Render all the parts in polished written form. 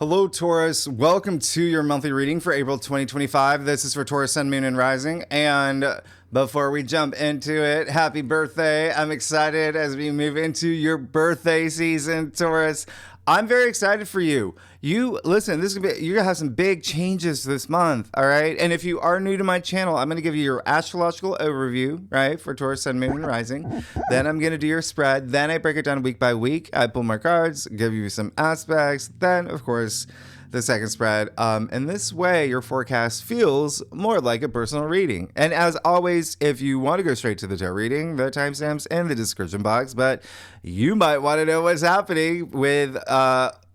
Hello, Taurus. Welcome to your monthly reading for April 2025. This is for Taurus, Sun, Moon, and Rising. And before we jump into it, happy birthday. I'm excited as we move into your birthday season, Taurus. I'm very excited for you. Listen, you're going to have some big changes this month, all right? And if you are new to my channel, I'm going to give you your astrological overview, right, for Taurus, Sun, Moon, and Rising. Then I'm going to do your spread. Then I break it down week by week. I pull my cards, give you some aspects. Then, of course, the second spread. And this way, your forecast feels more like a personal reading. And as always, if you want to go straight to the tarot reading, the timestamps in the description box. But you might want to know what's happening with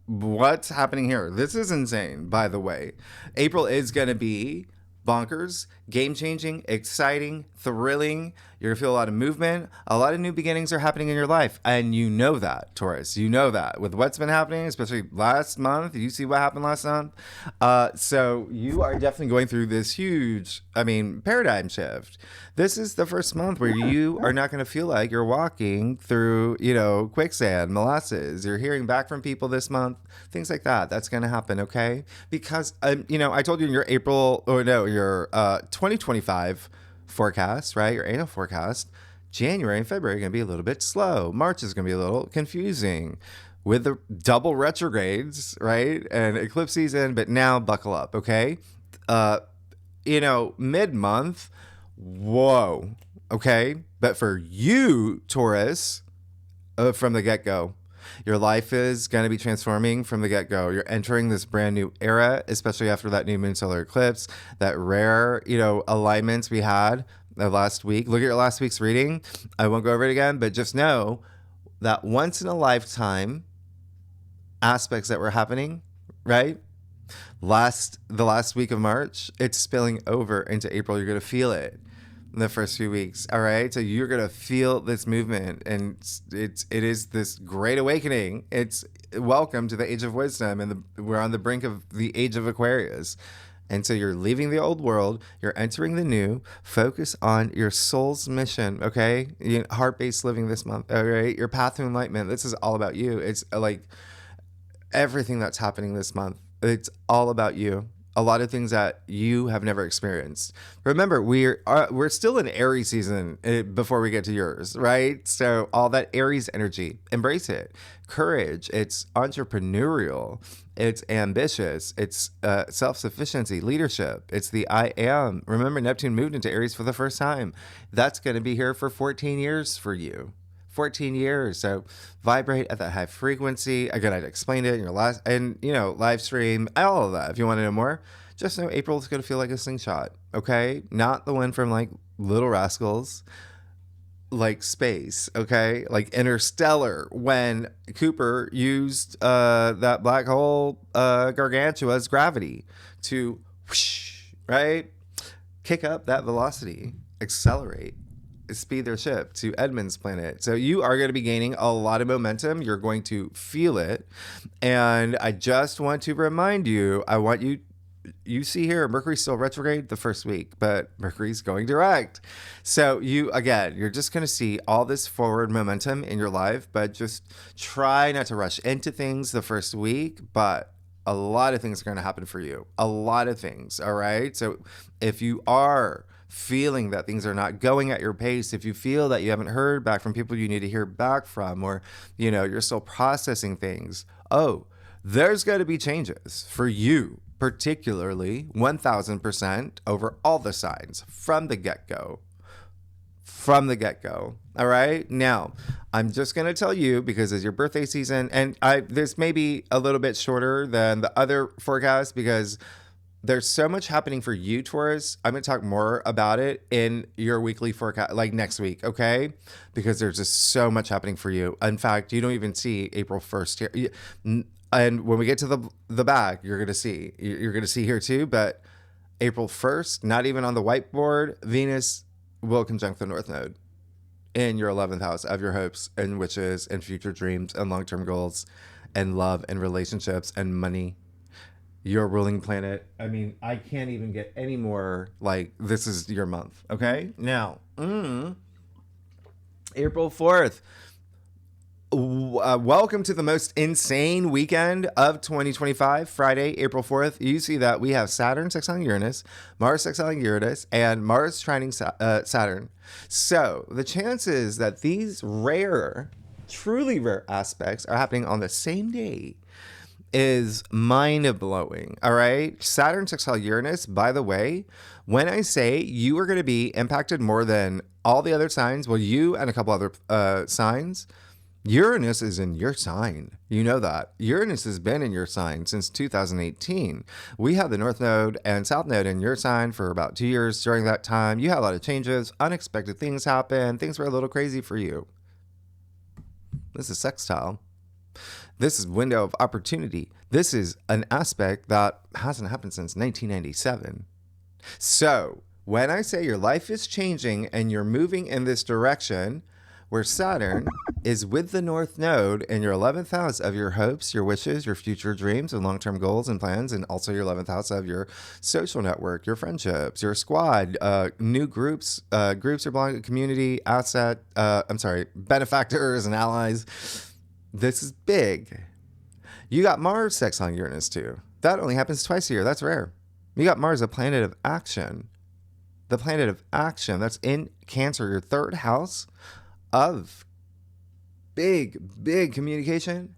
what's happening here. This is insane, by the way. April is going to be bonkers, game-changing, exciting, thrilling. You're going to feel a lot of movement. A lot of new beginnings are happening in your life. And you know that, Taurus. You know that. With what's been happening, especially last month. You see what happened last month? So you are definitely going through this huge, paradigm shift. This is the first month where you are not going to feel like you're walking through, quicksand, molasses. You're hearing back from people this month. Things like that. That's going to happen, okay? Because, I told you in your your 2025 forecast, right? Your annual forecast, January and February are going to be a little bit slow. March is going to be a little confusing with the double retrogrades, right? And eclipse season, but now buckle up, okay? Mid-month, whoa, okay? But for you, Taurus, from the get-go, your life is going to be transforming from the get-go. You're entering this brand new era, especially after that new moon solar eclipse, that rare, alignments we had last week. Look at your last week's reading. I won't go over it again, but just know that once in a lifetime aspects that were happening, right? The last week of March, it's spilling over into April. You're going to feel it in the first few weeks. All right. So you're going to feel this movement, and it is this great awakening. It's welcome to the age of wisdom, and we're on the brink of the age of Aquarius. And so you're leaving the old world, you're entering the new. Focus on your soul's mission, okay? Heart-based living this month, all right? Your path to enlightenment. This is all about you. It's like everything that's happening this month. It's all about you. A lot of things that you have never experienced. Remember, we're still in Aries season before we get to yours, right? So all that Aries energy, embrace it. Courage, it's entrepreneurial, it's ambitious, it's self-sufficiency, leadership, it's the I am. Remember, Neptune moved into Aries for the first time. That's going to be here for 14 years for you. 14 years. So vibrate at that high frequency. Again, I explained it in your live stream, all of that. If you want to know more, just know April is going to feel like a slingshot. Okay. Not the one from like Little Rascals, like space. Okay. Like Interstellar, when Cooper used that black hole gargantua's gravity to whoosh, right? Kick up that velocity, accelerate, speed their ship to Edmund's planet. So you are going to be gaining a lot of momentum. You're going to feel it. And I just want to remind you, you see here, Mercury's still retrograde the first week, but Mercury's going direct. So you're just going to see all this forward momentum in your life, but just try not to rush into things the first week, but a lot of things are going to happen for you. A lot of things. All right. So if you are feeling that things are not going at your pace, if you feel that you haven't heard back from people you need to hear back from, or, you're still processing things, there's going to be changes for you, particularly 1000% over all the signs from the get-go. All right. Now, I'm just going to tell you, because it's your birthday season, and this may be a little bit shorter than the other forecast because there's so much happening for you, Taurus. I'm going to talk more about it in your weekly forecast, like next week, okay? Because there's just so much happening for you. In fact, you don't even see April 1st here. And when we get to the back, you're going to see here too. But April 1st, not even on the whiteboard, Venus will conjunct the North Node in your 11th house of your hopes and wishes and future dreams and long-term goals and love and relationships and money. Your ruling planet. I can't even get any more, like, this is your month, okay? Now, April 4th, Welcome to the most insane weekend of 2025, Friday, April 4th. You see that we have Saturn sextiling Uranus, Mars sextiling Uranus, and Mars trining Saturn. So the chances that these rare, truly rare aspects are happening on the same day is mind-blowing. All right, Saturn sextile Uranus, by the way, when I say you are going to be impacted more than all the other signs, well, you and a couple other signs, Uranus is in your sign. You know that. Uranus has been in your sign since 2018. We had the North Node and South Node in your sign for about 2 years. During that time, you had a lot of changes. Unexpected things happened. Things were a little crazy for you. This is sextile. This is window of opportunity. This is an aspect that hasn't happened since 1997. So when I say your life is changing and you're moving in this direction, where Saturn is with the North Node in your 11th house of your hopes, your wishes, your future dreams and long-term goals and plans, and also your 11th house of your social network, your friendships, your squad, new groups or belonging to community, benefactors and allies. This is big. You got Mars sextiling Uranus too. That only happens twice a year. That's rare. You got Mars, a planet of action. The planet of action. That's in Cancer, your third house of big communication,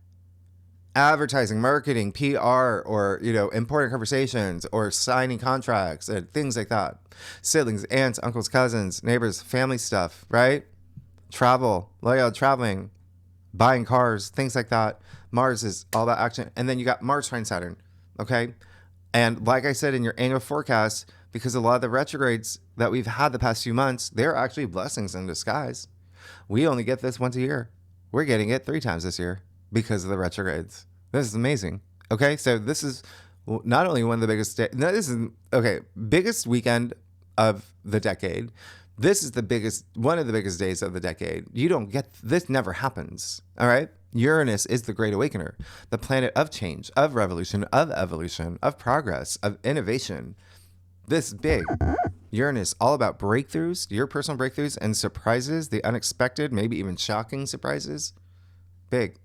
advertising, marketing, PR, or, important conversations or signing contracts and things like that. Siblings, aunts, uncles, cousins, neighbors, family stuff, right? Travel, traveling, buying cars, things like that. Mars is all about action. And then you got Mars trine Saturn, okay? And like I said in your annual forecast, because a lot of the retrogrades that we've had the past few months, they're actually blessings in disguise. We only get this once a year. We're getting it 3 times this year because of the retrogrades. This is amazing. Okay, so this is not only one of the biggest biggest weekend of the decade. This is one of the biggest days of the decade. You don't get this, never happens. All right. Uranus is the great awakener, the planet of change, of revolution, of evolution, of progress, of innovation. This is big. Uranus, all about breakthroughs, your personal breakthroughs and surprises, the unexpected, maybe even shocking surprises. Big.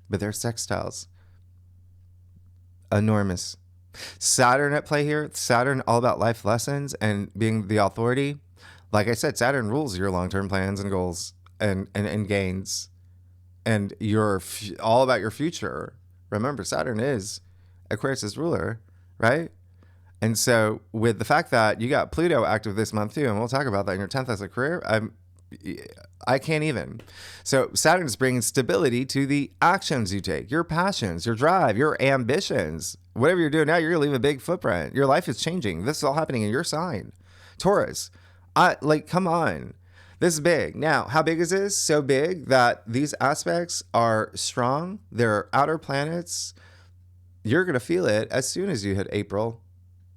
But they're sextiles. Enormous. Saturn at play here. Saturn, all about life lessons and being the authority. Like I said, Saturn rules your long-term plans and goals and gains. And you're all about your future. Remember, Saturn is Aquarius' ruler, right? And so with the fact that you got Pluto active this month too, and we'll talk about that in your 10th house of career, I can't even. So Saturn is bringing stability to the actions you take, your passions, your drive, your ambitions. Whatever you're doing now, you're going to leave a big footprint. Your life is changing. This is all happening in your sign. Taurus, come on. This is big. Now, how big is this? So big that these aspects are strong. They're outer planets. You're going to feel it as soon as you hit April.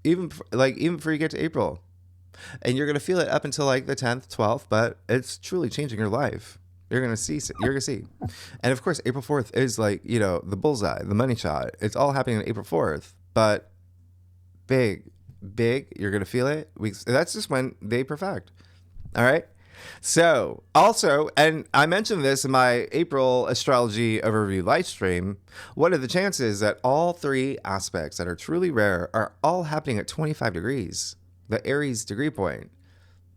Even before you get to April. And you're going to feel it up until like the 10th, 12th, but it's truly changing your life. You're going to see. And of course, April 4th is the bullseye, the money shot. It's all happening on April 4th, but big. You're going to feel it. That's just when they perfect. All right. So also, and I mentioned this in my April astrology overview live stream, what are the chances that all 3 aspects that are truly rare are all happening at 25 degrees? The Aries degree point,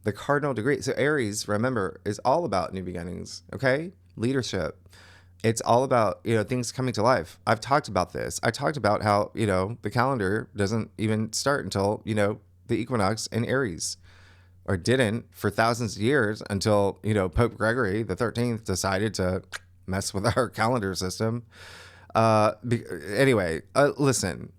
the cardinal degree. So Aries, remember, is all about new beginnings, okay? Leadership. It's all about, things coming to life. I've talked about this. I talked about how, the calendar doesn't even start until, the equinox in Aries. Or didn't for thousands of years until, Pope Gregory the 13th decided to mess with our calendar system. Anyway, listen,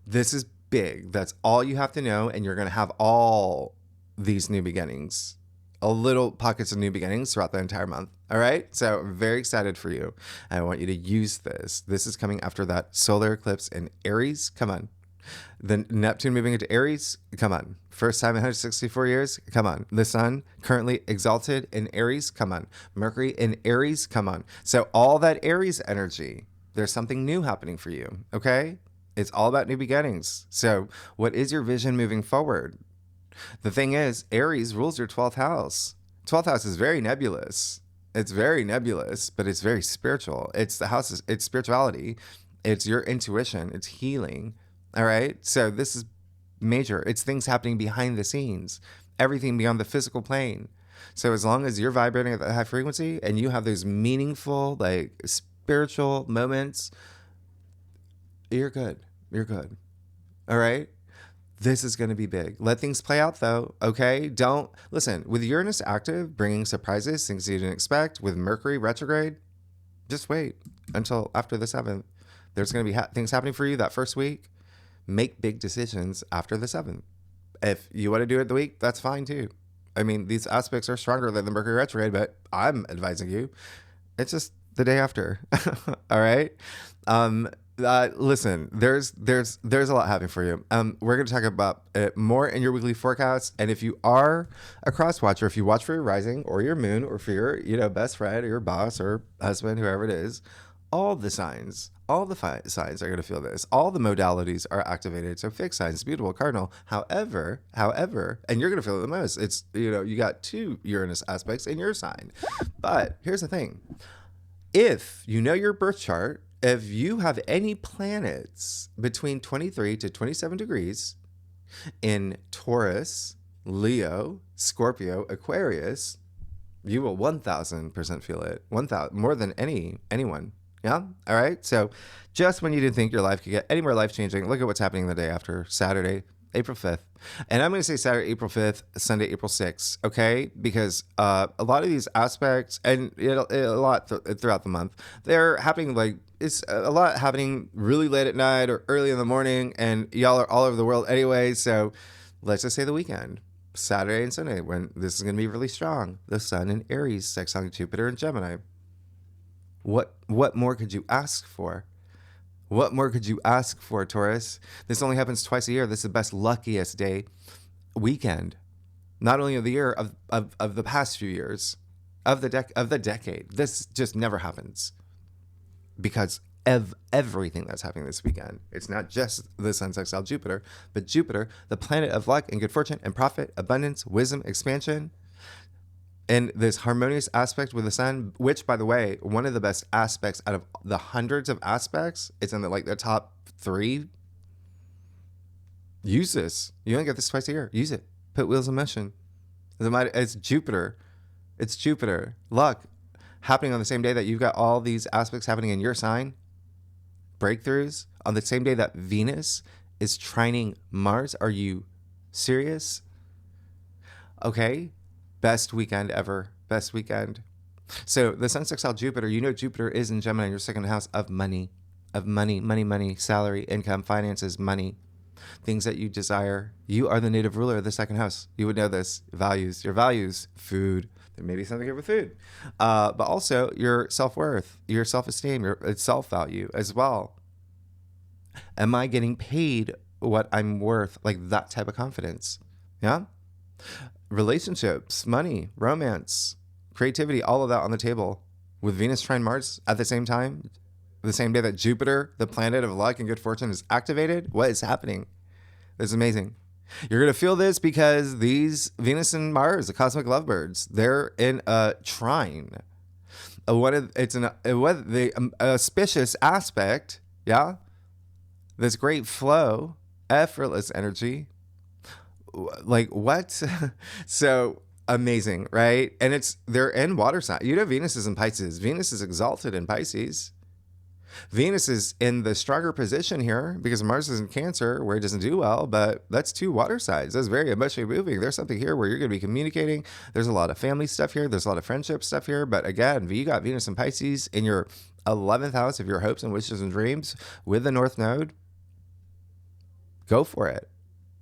this is big. That's all you have to know. And you're going to have all these new beginnings, little pockets of new beginnings throughout the entire month. All right. So I'm very excited for you. I want you to use this. This is coming after that solar eclipse in Aries. Come on. The Neptune moving into Aries, come on. First time in 164 years, come on. The sun currently exalted in Aries, come on. Mercury in Aries, come on. So all that Aries energy, there's something new happening for you, okay? It's all about new beginnings. So what is your vision moving forward? The thing is, Aries rules your 12th house. 12th house is very nebulous. It's very nebulous, but it's very spiritual. It's the house, it's spirituality. It's your intuition. It's healing. All right. So this is major. It's things happening behind the scenes, everything beyond the physical plane. So as long as you're vibrating at that high frequency and you have those meaningful, like spiritual moments, you're good. You're good. All right. This is going to be big. Let things play out though. Okay. Don't listen with Uranus active, bringing surprises, things you didn't expect, with Mercury retrograde. Just wait until after the 7th. There's going to be things happening for you that first week. Make big decisions after the 7th. If you want to do it the week, that's fine too. I mean, these aspects are stronger than the Mercury retrograde, but I'm advising you. It's just the day after. All right. Listen, there's a lot happening for you. We're going to talk about it more in your weekly forecast. And if you are a cross watcher, if you watch for your rising or your moon or for your, best friend or your boss or husband, whoever it is, all the signs, signs are going to feel this. All the modalities are activated. So fixed signs, mutable, cardinal. However, and you're going to feel it the most. It's, you got 2 Uranus aspects in your sign. But here's the thing. If you know your birth chart, if you have any planets between 23 to 27 degrees in Taurus, Leo, Scorpio, Aquarius, you will 1000% feel it. 1000 more than anyone. Yeah. All right. So just when you didn't think your life could get any more life changing, look at what's happening the day after Saturday, April 5th. And I'm going to say Saturday, April 5th, Sunday, April 6th. Okay. Because a lot of these aspects and a lot throughout the month, they're happening like it's a lot happening really late at night or early in the morning. And y'all are all over the world anyway. So let's just say the weekend. Saturday and Sunday, when this is going to be really strong. The Sun in Aries, sextiling Jupiter and Gemini. What more could you ask for? What more could you ask for, Taurus? This only happens twice a year. This is the best, luckiest day weekend, not only of the year, of the past few years, of the decade. This just never happens because of everything that's happening this weekend. It's not just the Sun sextile Jupiter, but Jupiter, the planet of luck and good fortune and profit, abundance, wisdom, expansion. And this harmonious aspect with the Sun, which, by the way, one of the best aspects out of the hundreds of aspects, it's in the top 3. Use this. You only get this twice a year. Use it. Put wheels in motion. It's Jupiter. It's Jupiter. Luck happening on the same day that you've got all these aspects happening in your sign. Breakthroughs on the same day that Venus is trining Mars. Are you serious? Okay. Best weekend ever. Best weekend. So the Sun sextile Jupiter, Jupiter is in Gemini in your second house of money, salary, income, finances, money, things that you desire. You are the native ruler of the second house. You would know this. Values, your values, food. There may be something here with food, but also your self-worth, your self-esteem, your self-value as well. Am I getting paid what I'm worth? Like that type of confidence. Yeah. Relationships, money, romance, creativity, all of that on the table with Venus trine Mars at the same time, the same day that Jupiter, the planet of luck and good fortune, is activated. What is happening? It's amazing. You're going to feel this because these Venus and Mars, the cosmic lovebirds, they're in a trine. It's an auspicious aspect. Yeah. This great flow, effortless energy. Like what? So amazing, right? And they're in water sign. Venus is in Pisces. Venus is exalted in Pisces. Venus is in the stronger position here because Mars is in Cancer where it doesn't do well, but that's 2 water signs. That's very emotionally moving. There's something here where you're going to be communicating. There's a lot of family stuff here. There's a lot of friendship stuff here. But again, you got Venus in Pisces in your 11th house of your hopes and wishes and dreams with the North Node. Go for it.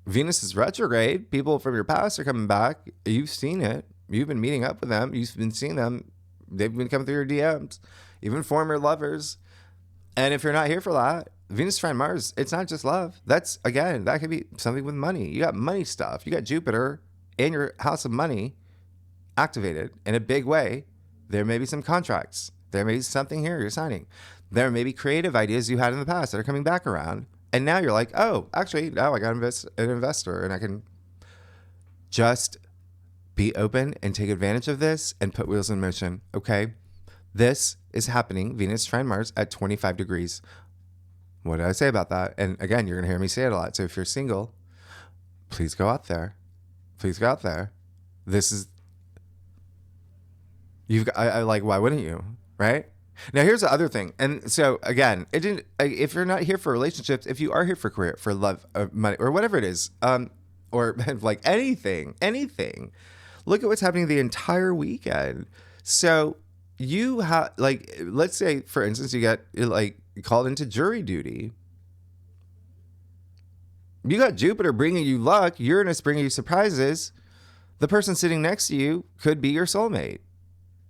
Venus is retrograde. People from your past are coming back. You've seen it. You've been meeting up with them. You've been seeing them. They've been coming through your DMs, even former lovers. And if you're not here for that, Venus trine Mars, it's not just love. That could be something with money. You got money stuff. You got Jupiter in your house of money activated in a big way. There may be some contracts. There may be something here you're signing. There may be creative ideas you had in the past that are coming back around. And now you're like, oh, actually, now I got an investor and I can just Be open and take advantage of this and put wheels in motion, okay? This is happening, Venus trine Mars at 25 degrees. What did I say about that? And again, you're going to hear me say it a lot. So if you're single, please go out there. Please go out there. This is, I like, why wouldn't you? Right? Now, here's the other thing. And so again, if you're not here for relationships, if you are here for career, for love, or money, or whatever it is, or like anything, look at what's happening the entire weekend. So you have, like, let's say, for instance, you get like called into jury duty. You got Jupiter bringing you luck, Uranus bringing you surprises. The person sitting next to you could be your soulmate.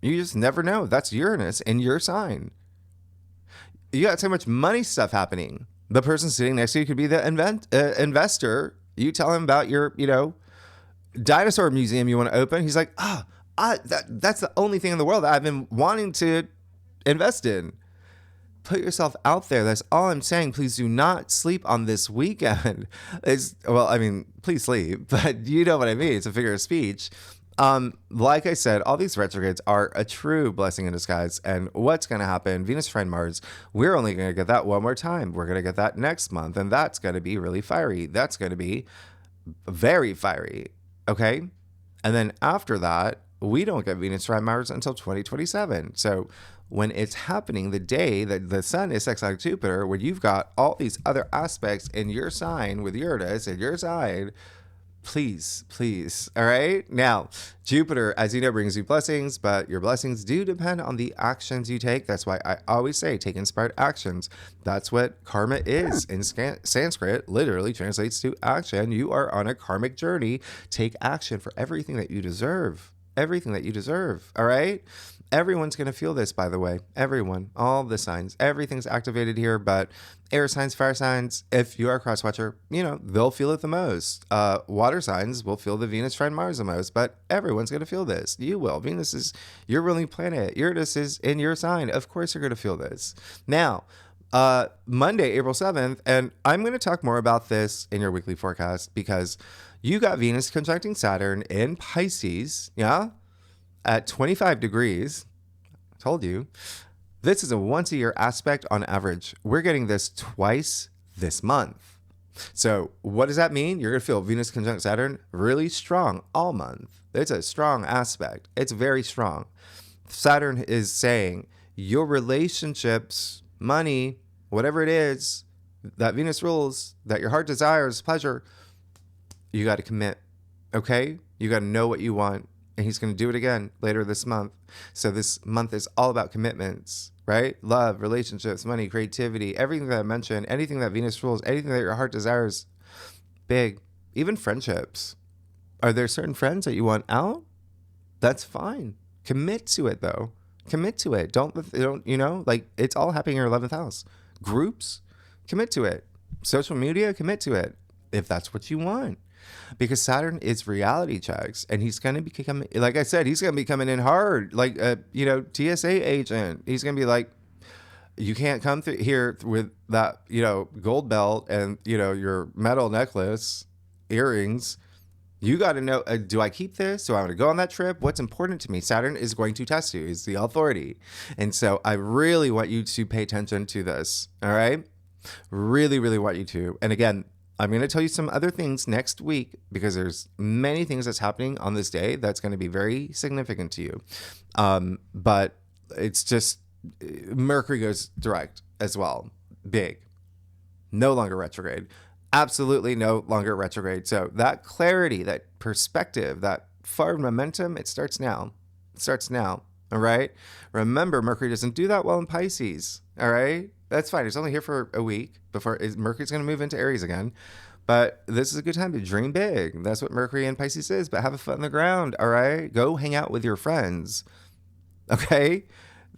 You just never know. That's Uranus in your sign. You got so much money stuff happening. The person sitting next to you could be the investor. You tell him about your, dinosaur museum you want to open. He's like, that's the only thing in the world that I've been wanting to invest in. Put yourself out there. That's all I'm saying. Please do not sleep on this weekend. Please sleep, but you know what I mean. It's a figure of speech. Like I said, all these retrogrades are a true blessing in disguise. And what's going to happen? Venus trine Mars, we're only going to get that one more time. We're going to get that next month. And that's going to be really fiery. That's going to be very fiery. Okay. And then after that, we don't get Venus trine Mars until 2027. So when it's happening, the day that the sun is sextile Jupiter, where you've got all these other aspects in your sign with Uranus in your sign, please. All right. Now, Jupiter, as you know, brings you blessings, but your blessings do depend on the actions you take. That's why I always say take inspired actions. That's what karma is in Sanskrit. Literally translates to action. You are on a karmic journey. Take action for everything that you deserve. Everything that you deserve. All right. Everyone's going to feel this, by the way. Everyone, all the signs, everything's activated here, but air signs, fire signs, if you are a cross watcher, they'll feel it the most. Water signs will feel the Venus trine Mars the most, but everyone's going to feel this. You will. Venus is your ruling planet. Uranus is in your sign. Of course, you're going to feel this. Now, Monday, April 7th, and I'm going to talk more about this in your weekly forecast because you got Venus conjuncting Saturn in Pisces, at 25 degrees. I told you. This is a once a year aspect on average. We're getting this twice this month. So what does that mean? You're going to feel Venus conjunct Saturn really strong all month. It's a strong aspect. It's very strong. Saturn is saying your relationships, money, whatever it is that Venus rules, that your heart desires, pleasure, you got to commit. Okay? You got to know what you want. And he's going to do it again later this month. So this month is all about commitments, right? Love, relationships, money, creativity, everything that I mentioned, anything that Venus rules, anything that your heart desires, big, even friendships. Are there certain friends that you want out? That's fine. Commit to it though. Commit to it. Don't, it's all happening in your 11th house. Groups, commit to it. Social media, commit to it. If that's what you want. Because Saturn is reality checks, and he's going to be coming, like I said, he's going to be coming in hard, like a, TSA agent. He's going to be like, you can't come through here with that, gold belt and, your metal necklace, earrings. You got to know, do I keep this? Do I want to go on that trip? What's important to me? Saturn is going to test you. He's the authority. And so I really want you to pay attention to this. All right. Really, really want you to. And again, I'm going to tell you some other things next week because there's many things that's happening on this day that's going to be very significant to you. But it's just Mercury goes direct as well. Big. No longer retrograde. Absolutely no longer retrograde. So that clarity, that perspective, that forward momentum, it starts now. It starts now. All right. Remember, Mercury doesn't do that well in Pisces. All right. That's fine. It's only here for a week before Mercury's going to move into Aries again. But this is a good time to dream big. That's what Mercury in Pisces is. But have a foot on the ground. All right. Go hang out with your friends. Okay.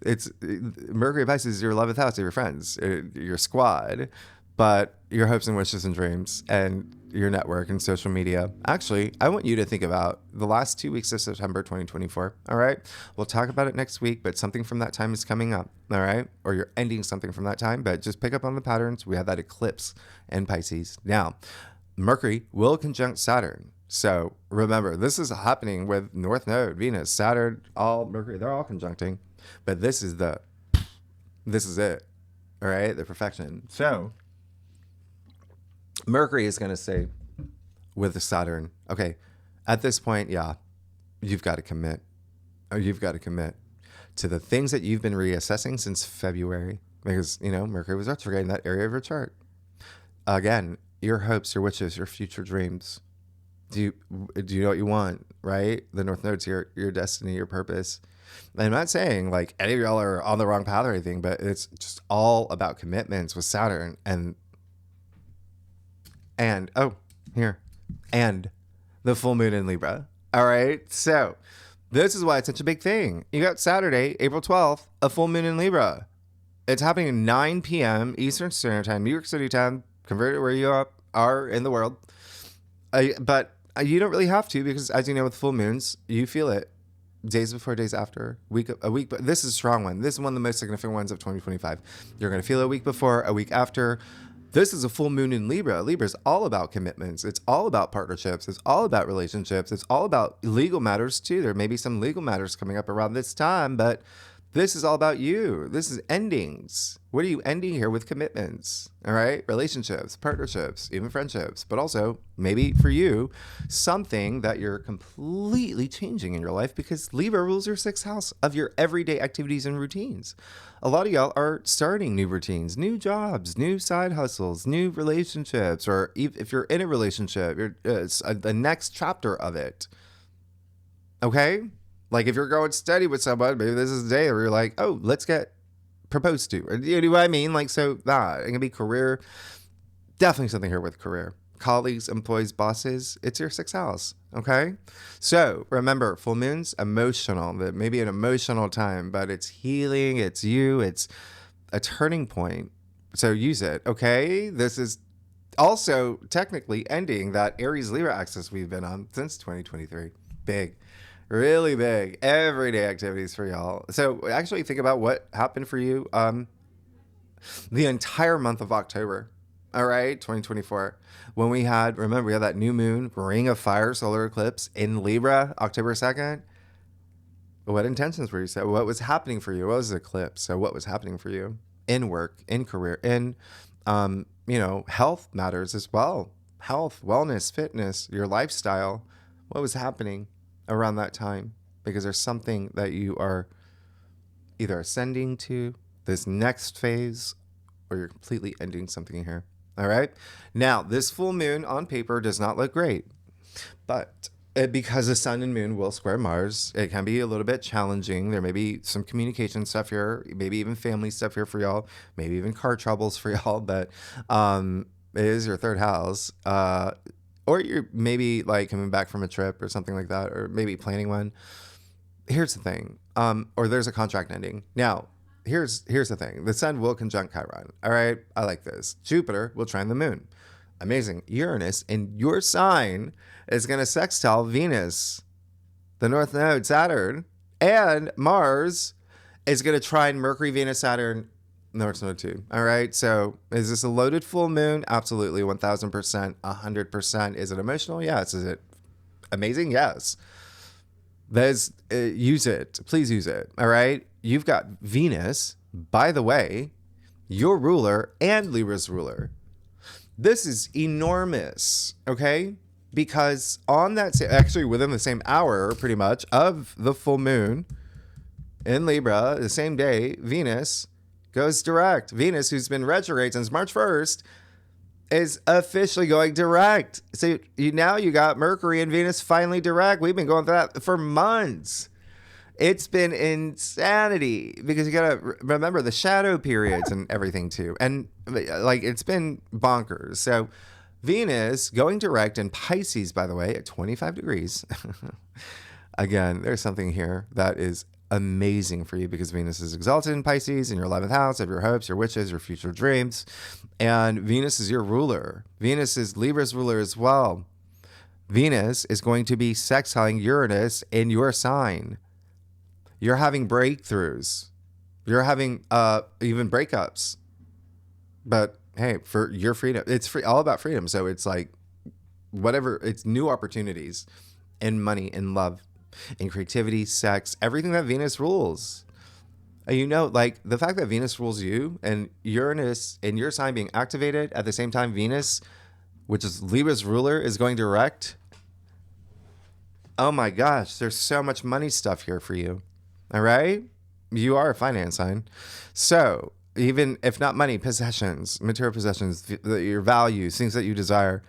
It's Mercury in Pisces is your 11th house of your friends, your squad. But your hopes and wishes and dreams and your network and social media. Actually, I want you to think about the last 2 weeks of September 2024. All right. We'll talk about it next week, but something from that time is coming up. All right. Or you're ending something from that time, but just pick up on the patterns. We had that eclipse in Pisces. Now, Mercury will conjunct Saturn. So remember, this is happening with North Node, Venus, Saturn, all Mercury. They're all conjuncting, but this is it. All right, the perfection. So Mercury is going to say with the Saturn, okay, at this point, yeah, you've got to commit. Or you've got to commit to the things that you've been reassessing since February, because, Mercury was retrograde in that area of your chart. Again, your hopes, your wishes, your future dreams. Do you know what you want, right? The North Node's your destiny, your purpose. And I'm not saying like any of y'all are on the wrong path or anything, but it's just all about commitments with Saturn and the full moon in Libra. All right. So this is why it's such a big thing. You got Saturday, April 12th, a full moon in Libra. It's happening at 9 p.m. Eastern Standard Time, New York City time. Convert it where you are in the world. But you don't really have to, because as you know, with full moons, you feel it days before, days after, a week. But this is a strong one. This is one of the most significant ones of 2025. You're going to feel it a week before, a week after. This is a full moon in Libra. Libra is all about commitments. It's all about partnerships. It's all about relationships. It's all about legal matters too. There may be some legal matters coming up around this time, but this is all about you. This is endings. What are you ending here with? Commitments? All right. Relationships, partnerships, even friendships, but also maybe for you, something that you're completely changing in your life, because Libra rules your 6th house of your everyday activities and routines. A lot of y'all are starting new routines, new jobs, new side hustles, new relationships, or if you're in a relationship, it's the next chapter of it. Okay. Like if you're going steady with someone, maybe this is the day where you're like, oh, let's get proposed to. Or, you know what I mean? Like, so it can be career. Definitely something here with career. Colleagues, employees, bosses. It's your 6th house. Okay. So remember, full moon's emotional. That may be an emotional time, but it's healing. It's you. It's a turning point. So use it. Okay. This is also technically ending that Aries Libra axis we've been on since 2023. Big. Really big everyday activities for y'all. So actually think about what happened for you the entire month of October. All right, 2024. When we had that new moon, ring of fire solar eclipse in Libra, October 2nd. What intentions were you set? What was happening for you? What was the eclipse? So what was happening for you in work, in career, in, health matters as well. Health, wellness, fitness, your lifestyle. What was happening around that time? Because there's something that you are either ascending to this next phase, or you're completely ending something here. All right. Now, this full moon on paper does not look great, but because the sun and moon will square Mars, it can be a little bit challenging. There may be some communication stuff here, maybe even family stuff here for y'all, maybe even car troubles for y'all, but it is your 3rd house. Or you're maybe like coming back from a trip or something like that, or maybe planning one. Here's the thing. Or there's a contract ending. Now, here's the thing. The sun will conjunct Chiron. All right. I like this. Jupiter will trine the moon. Amazing. Uranus in your sign is going to sextile Venus, the North Node, Saturn, and Mars is going to trine Mercury, Venus, Saturn, North Node 2. All right. So is this a loaded full moon? Absolutely. 1000%, 100%. Is it emotional? Yes. Is it amazing? Yes. Use it. Please use it. All right. You've got Venus, by the way, your ruler and Libra's ruler. This is enormous. Okay. Because on that, actually within the same hour, pretty much, of the full moon in Libra, the same day, Venus goes direct. Venus, who's been retrograde since March 1st, is officially going direct. So you got Mercury and Venus finally direct. We've been going through that for months. It's been insanity, because you got to remember the shadow periods and everything too. And like, it's been bonkers. So Venus going direct in Pisces, by the way, at 25 degrees. Again, there's something here that is amazing for you, because Venus is exalted in Pisces in your 11th house of your hopes, your wishes, your future dreams. And Venus is your ruler. Venus is Libra's ruler as well. Venus is going to be sextiling Uranus in your sign. You're having breakthroughs. You're having even breakups. But hey, for your freedom, it's all about freedom. So it's like, whatever, it's new opportunities in money, in love, in creativity, sex, everything that Venus rules. And you know, like the fact that Venus rules you and Uranus in your sign being activated at the same time, Venus, which is Libra's ruler, is going direct. Oh my gosh, there's so much money stuff here for you. All right? You are a finance sign. So even if not money, possessions, material possessions, your values, things that you desire,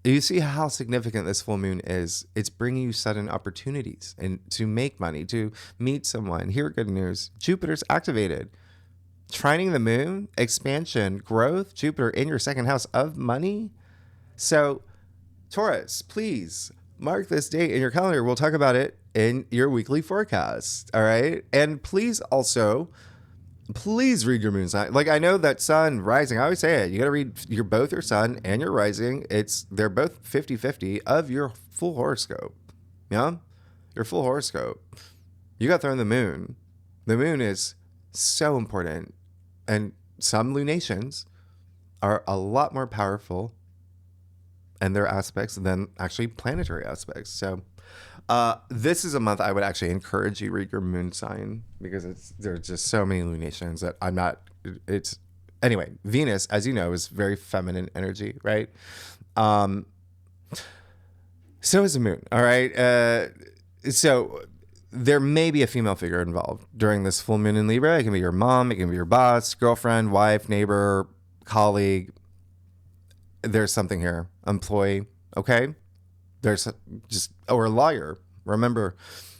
you see how significant this full moon is. It's bringing you sudden opportunities and to make money, to meet someone, hear good news. Jupiter's activated. Trining the moon, expansion, growth, Jupiter in your second house of money. So Taurus, please mark this date in your calendar. We'll talk about it in your weekly forecast. All right. And please also, please read your moon sign. Like, I know that sun rising, I always say it, you got to read both your sun and your rising. They're both 50-50 of your full horoscope. Yeah. Your full horoscope. You got thrown the moon. The moon is so important. And some lunations are a lot more powerful and their aspects than actually planetary aspects. So this is a month I would actually encourage you read your moon sign, because there's just so many lunations that anyway, Venus, as you know, is very feminine energy, right? So is the moon. All right. So there may be a female figure involved during this full moon in Libra. It can be your mom, it can be your boss, girlfriend, wife, neighbor, colleague. There's something here. Employee, okay? Or a lawyer. Remember,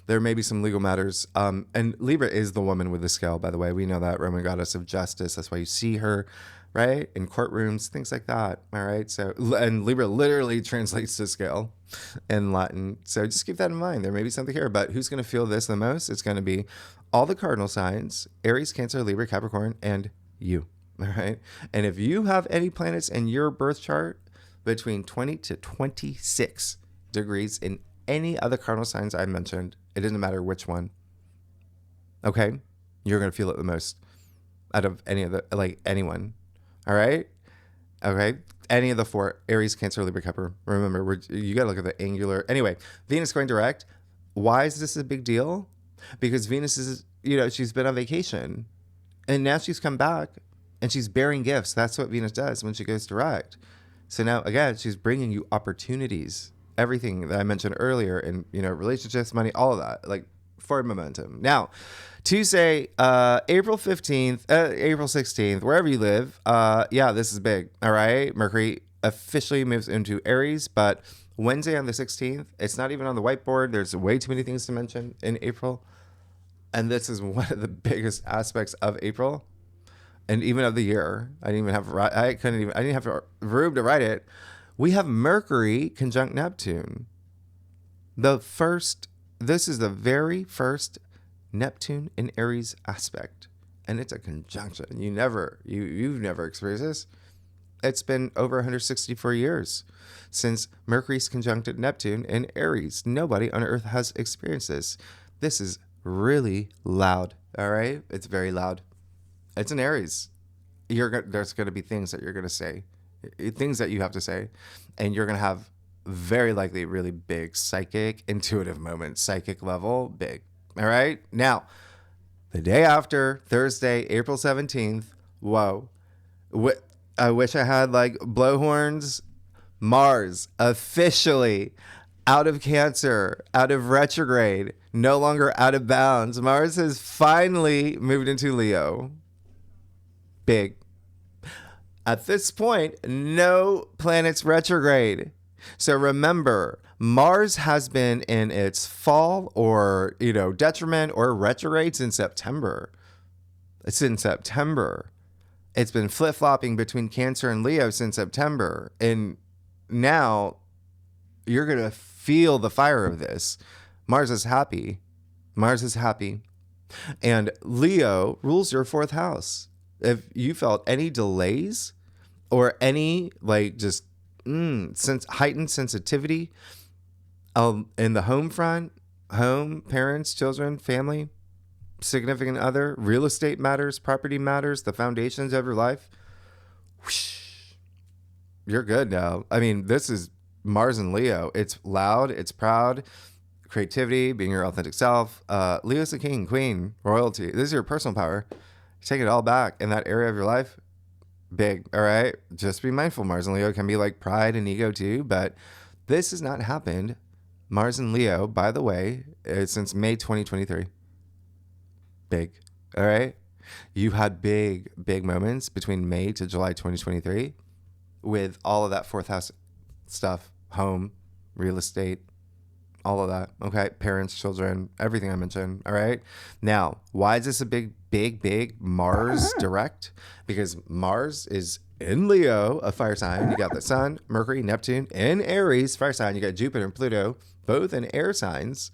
there may be some legal matters. And Libra is the woman with the scale, by the way. We know that, Roman goddess of justice. That's why you see her, right? In courtrooms, things like that, all right? So, and Libra literally translates to scale in Latin. So just keep that in mind. There may be something here, but who's going to feel this the most? It's going to be all the cardinal signs, Aries, Cancer, Libra, Capricorn, and you. All right. And if you have any planets in your birth chart between 20 to 26 degrees in any other cardinal signs I mentioned, it doesn't matter which one. Okay. You're going to feel it the most out of any of the, like anyone. All right. Okay. Any of the four, Aries, Cancer, Libra, Capricorn. Remember, you got to look at the angular. Anyway, Venus going direct. Why is this a big deal? Because Venus is, she's been on vacation and now she's come back. And she's bearing gifts. That's what Venus does when she goes direct. So now, again, she's bringing you opportunities. Everything that I mentioned earlier in, relationships, money, all of that, like forward momentum. Now, Tuesday, April 15th, April 16th, wherever you live, this is big. All right. Mercury officially moves into Aries, but Wednesday on the 16th, it's not even on the whiteboard. There's way too many things to mention in April. And this is one of the biggest aspects of April. And even of the year. I didn't have room to write it. We have Mercury conjunct Neptune. This is the very first Neptune in Aries aspect. And it's a conjunction. You've never experienced this. It's been over 164 years since Mercury's conjuncted Neptune in Aries. Nobody on Earth has experienced this. This is really loud. All right? It's very loud. It's an Aries. There's going to be things that you're going to say, things that you have to say, and you're going to have very likely really big psychic, intuitive moments, psychic level, big. All right? Now, the day after, Thursday, April 17th, whoa. I wish I had like blowhorns. Mars officially out of Cancer, out of retrograde, no longer out of bounds. Mars has finally moved into Leo. Big. At this point, no planets retrograde. So remember, Mars has been in its fall or, detriment or retrograde since September. It's in September. It's been flip-flopping between Cancer and Leo since September. And now you're going to feel the fire of this. Mars is happy. And Leo rules your fourth house. If you felt any delays or any heightened sensitivity in the home front, parents, children, family, significant other, real estate matters, property matters, the foundations of your life, whoosh, you're good now. I mean, this is Mars and Leo, it's loud, it's proud, creativity, being your authentic self. Leo's the king, queen, royalty. This is your personal power. Take it all back in that area of your life. Big. All right. Just be mindful. Mars and Leo can be like pride and ego too, but this has not happened. Mars and Leo, by the way, since May 2023. Big. All right. You had big moments between May to July 2023 with all of that fourth house stuff, home, real estate, all of that. Okay. Parents, children, everything I mentioned. All right. Now, why is this a big Mars direct? Because Mars is in Leo, a fire sign. You got the Sun, Mercury, Neptune in Aries, fire sign. You got Jupiter and Pluto, both in air signs.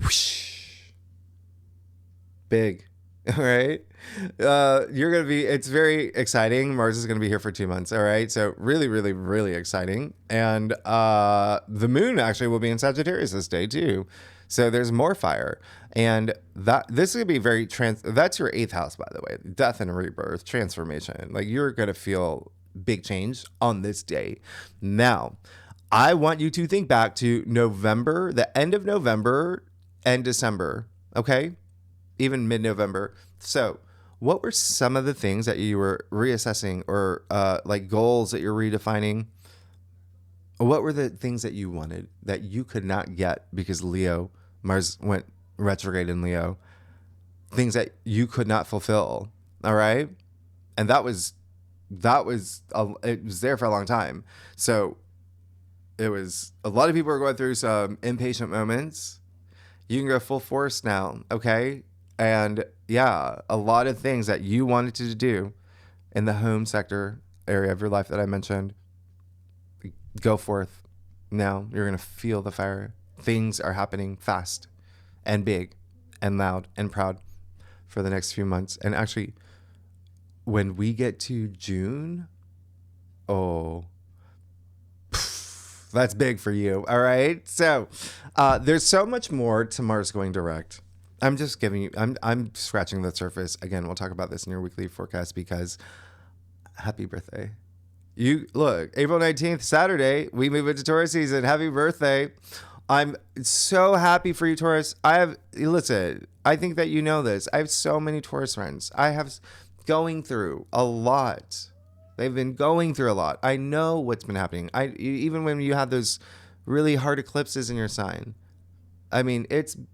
Whoosh. Big. All right. It's very exciting. Mars is going to be here for 2 months. All right. So really exciting. And the moon actually will be in Sagittarius this day too. So there's more fire. And this is going to be that's your 8th house, by the way, death and rebirth, transformation. Like you're going to feel big change on this day. Now, I want you to think back to November, the end of November and December. Okay. Even mid-November. So what were some of the things that you were reassessing or like goals that you're redefining? What were the things that you wanted that you could not get because Mars went retrograde in Leo? Things that you could not fulfill. All right. And it was there for a long time. So it was, a lot of people are going through some impatient moments. You can go full force now. Okay. And yeah, a lot of things that you wanted to do in the home sector area of your life that I mentioned, go forth. Now you're going to feel the fire. Things are happening fast and big and loud and proud for the next few months. And actually, when we get to June, that's big for you. All right. So there's so much more to Mars going direct. I'm just giving you, I'm scratching the surface. Again, we'll talk about this in your weekly forecast because happy birthday. You look, April 19th, Saturday, we move into Taurus season. Happy birthday. I'm so happy for you, Taurus. Listen, I think that you know this. I have so many Taurus friends. I have going through a lot. They've been going through a lot. I know what's been happening. Even when you have those really hard eclipses in your sign. I mean,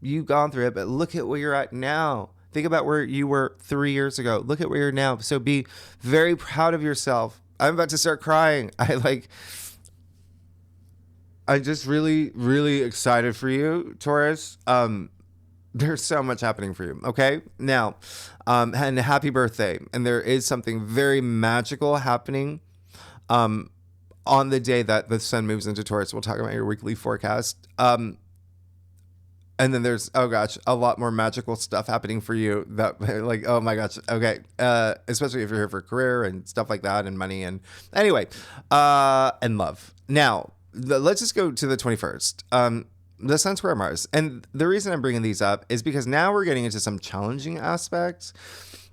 you've gone through it, but look at where you're at now. Think about where you were 3 years ago. Look at where you're now. So be very proud of yourself. I'm about to start crying. I'm just really excited for you, Taurus. There's so much happening for you. Okay. Now, and happy birthday. And there is something very magical happening, on the day that the sun moves into Taurus. We'll talk about your weekly forecast. And then there's, oh gosh, a lot more magical stuff happening for you that like, oh my gosh. Okay. Especially if you're here for career and stuff like that and money and anyway, and love. Now let's just go to the 21st. The Sun square Mars. And the reason I'm bringing these up is because now we're getting into some challenging aspects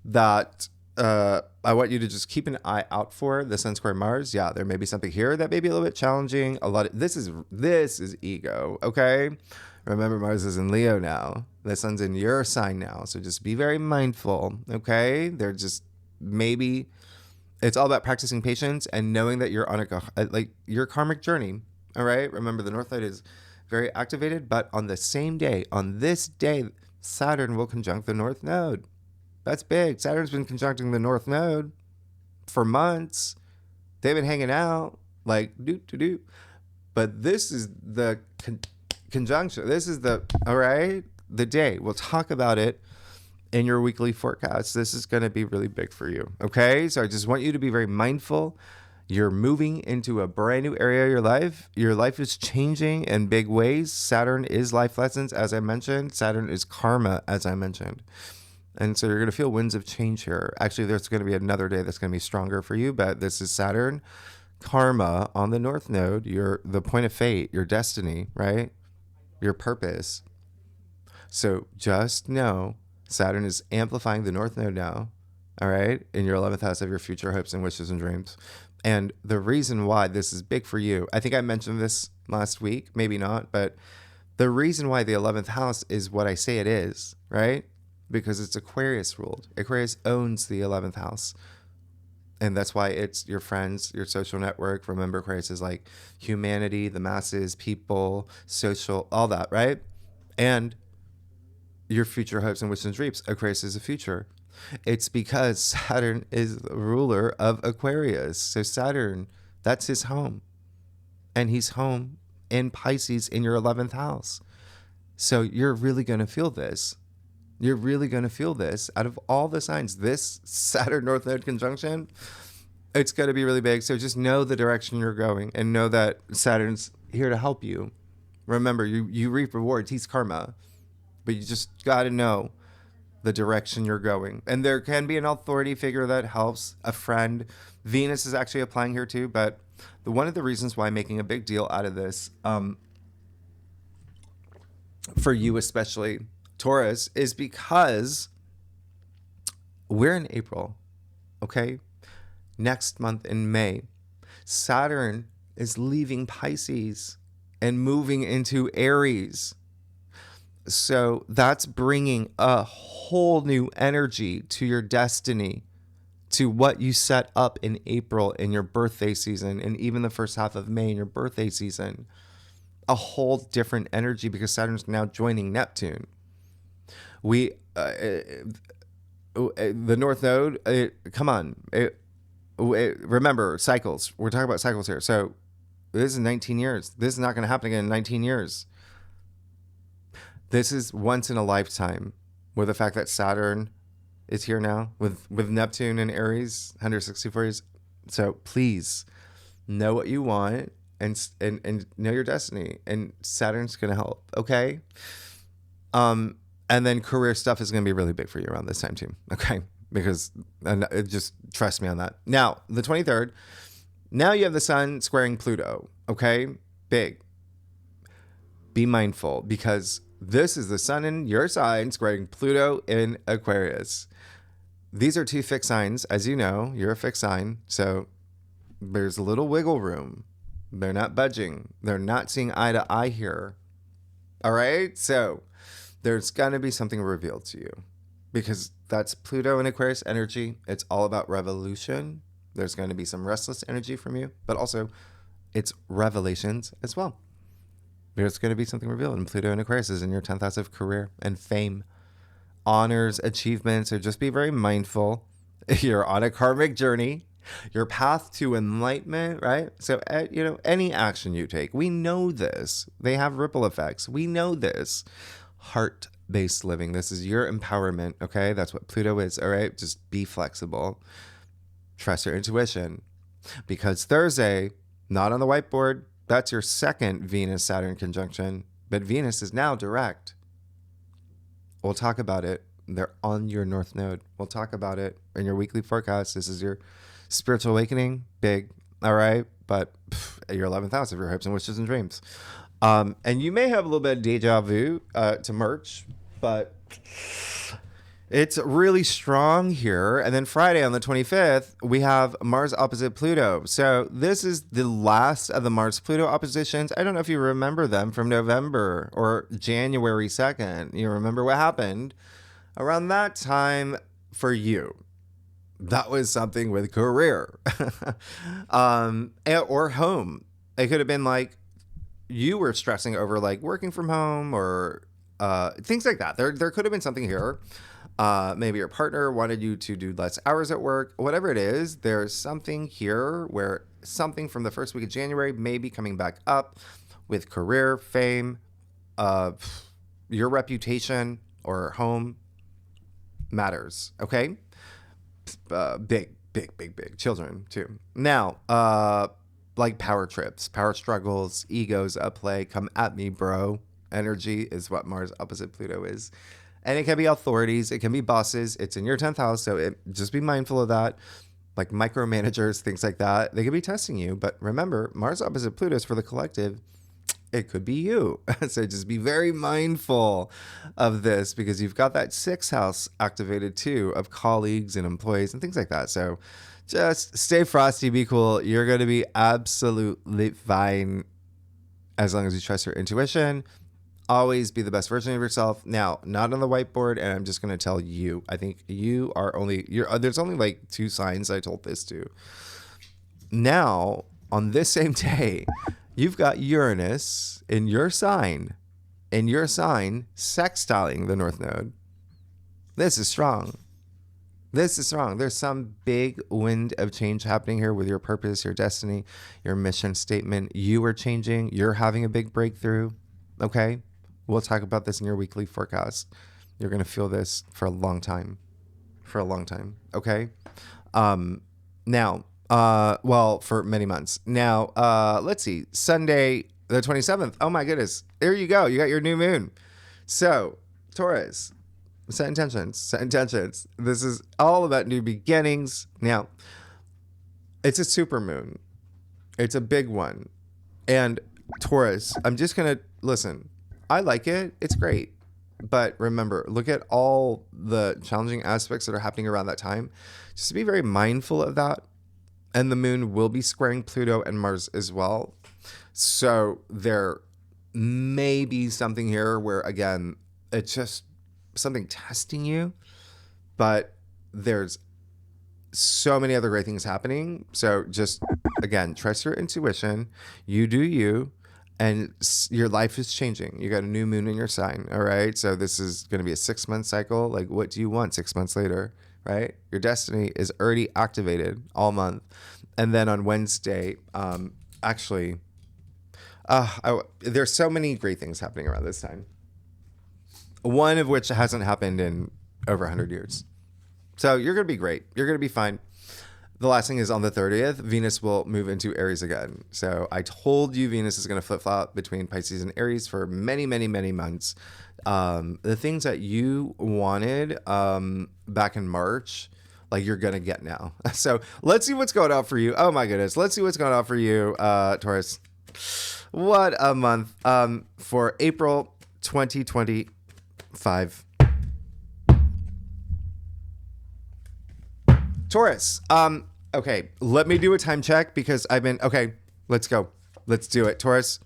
that, I want you to just keep an eye out for. The Sun square Mars. Yeah, there may be something here that may be a little bit challenging. This is ego. Okay. Remember, Mars is in Leo now. The sun's in your sign now. So just be very mindful, okay? They're just, maybe it's all about practicing patience and knowing that you're on your karmic journey, all right? Remember, the North Node is very activated, but on the same day, on this day, Saturn will conjunct the North Node. That's big. Saturn's been conjuncting the North Node for months. They've been hanging out, like, do. But this is the conjunction. This is the day. We'll talk about it in your weekly forecast. This is going to be really big for you. Okay. So I just want you to be very mindful. You're moving into a brand new area of your life. Your life is changing in big ways. Saturn is life lessons, as I mentioned. Saturn is karma, as I mentioned. And so you're going to feel winds of change here. Actually, there's going to be another day that's going to be stronger for you, but this is Saturn karma on the North Node. The point of fate, your destiny, right? Your purpose. So just know Saturn is amplifying the North Node now, all right, in your 11th house of your future hopes and wishes and dreams. And the reason why this is big for you, I think I mentioned this last week, maybe not, but the reason why the 11th house is what I say it is, right? Because it's Aquarius ruled. Aquarius owns the 11th house. And that's why it's your friends, your social network. Remember, Aquarius is like humanity, the masses, people, social, all that, right? And your future hopes and wishes and dreams. Aquarius is the future. It's because Saturn is the ruler of Aquarius. So Saturn, that's his home. And he's home in Pisces in your 11th house. So you're really going to feel this. You're really going to feel this. Out of all the signs, this Saturn North Node conjunction, it's going to be really big. So just know the direction you're going and know that Saturn's here to help you. Remember, you reap rewards. He's karma. But you just got to know the direction you're going. And there can be an authority figure that helps, a friend. Venus is actually applying here too. But one of the reasons why I'm making a big deal out of this, for you especially, Taurus, is because we're in April, okay? Next month in May, Saturn is leaving Pisces and moving into Aries. So that's bringing a whole new energy to your destiny, to what you set up in April in your birthday season, and even the first half of May in your birthday season. A whole different energy because Saturn's now joining Neptune. The North Node, come on. Remember, cycles. We're talking about cycles here. So this is 19 years. This is not going to happen again in 19 years. This is once in a lifetime, with the fact that Saturn is here now with Neptune and Aries, 164 years. So please know what you want and know your destiny, and Saturn's going to help. Okay. And then career stuff is going to be really big for you around this time too. Okay. Because just trust me on that. Now, the 23rd, now you have the sun squaring Pluto. Okay. Big. Be mindful because this is the sun in your sign squaring Pluto in Aquarius. These are two fixed signs. As you know, you're a fixed sign. So there's a little wiggle room. They're not budging. They're not seeing eye to eye here. All right. So there's going to be something revealed to you because that's Pluto and Aquarius energy. It's all about revolution. There's going to be some restless energy from you, but also it's revelations as well. There's going to be something revealed, and Pluto and Aquarius is in your 10th house of career and fame, honors, achievements. So just be very mindful. You're on a karmic journey, your path to enlightenment, right? So, any action you take, we know this. They have ripple effects. We know this. Heart-based living. This is your empowerment, okay? That's what Pluto is, all right? Just be flexible. Trust your intuition. Because Thursday, not on the whiteboard, that's your second Venus-Saturn conjunction, but Venus is now direct. We'll talk about it. They're on your North Node. We'll talk about it in your weekly forecast. This is your spiritual awakening. Big, all right? But your 11th house of your hopes and wishes and dreams. And you may have a little bit of deja vu to March, but it's really strong here. And then Friday on the 25th, we have Mars opposite Pluto. So this is the last of the Mars-Pluto oppositions. I don't know if you remember them from November or January 2nd. You remember what happened around that time for you. That was something with career or home. It could have been like you were stressing over like working from home or things like that. There could have been something here. Maybe your partner wanted you to do less hours at work, whatever it is. There's something here where something from the first week of January may be coming back up with career, fame, your reputation or home matters. Okay. Big children too. Now, like power trips, power struggles, egos at play, come at me, bro. Energy is what Mars opposite Pluto is. And it can be authorities. It can be bosses. It's in your 10th house. So just be mindful of that. Like micromanagers, things like that. They could be testing you. But remember, Mars opposite Pluto is for the collective. It could be you. So just be very mindful of this because you've got that 6th house activated too of colleagues and employees and things like that. So Just stay frosty, be cool. You're going to be absolutely fine as long as you trust your intuition. Always be the best version of yourself. Now, not on the whiteboard, and I'm just going to tell you. I think you are there's only like 2 signs I told this to. Now, on this same day, you've got Uranus in your sign, sextiling the North Node. This is strong. There's some big wind of change happening here with your purpose, your destiny, your mission statement. You are changing. You're having a big breakthrough. Okay? We'll talk about this in your weekly forecast. You're going to feel this for a long time. Okay? For many months. Now, let's see. Sunday, the 27th. Oh my goodness. There you go. You got your new moon. So, Taurus, set intentions. This is all about new beginnings. Now, it's a super moon. It's a big one. And Taurus, I'm just going to listen. I like it. It's great. But remember, look at all the challenging aspects that are happening around that time. Just be very mindful of that. And the moon will be squaring Pluto and Mars as well. So there may be something here where, again, it's just something testing you. But there's so many other great things happening. So just, again, trust your intuition. You do you. And your life is changing. You got a new moon in your sign. All right. So this is going to be a 6-month cycle. Like, what do you want 6 months later? Right. Your destiny is already activated all month. And then on Wednesday, there's so many great things happening around this time. One of which hasn't happened in over 100 years. So you're going to be great. You're going to be fine. The last thing is on the 30th, Venus will move into Aries again. So I told you Venus is going to flip-flop between Pisces and Aries for many, many, many months. The things that you wanted back in March, like you're going to get now. So let's see what's going on for you. Oh my goodness. Let's see what's going on for you, Taurus. What a month for April 2025. Taurus. Okay, let me do a time check because okay, let's go. Let's do it. Taurus.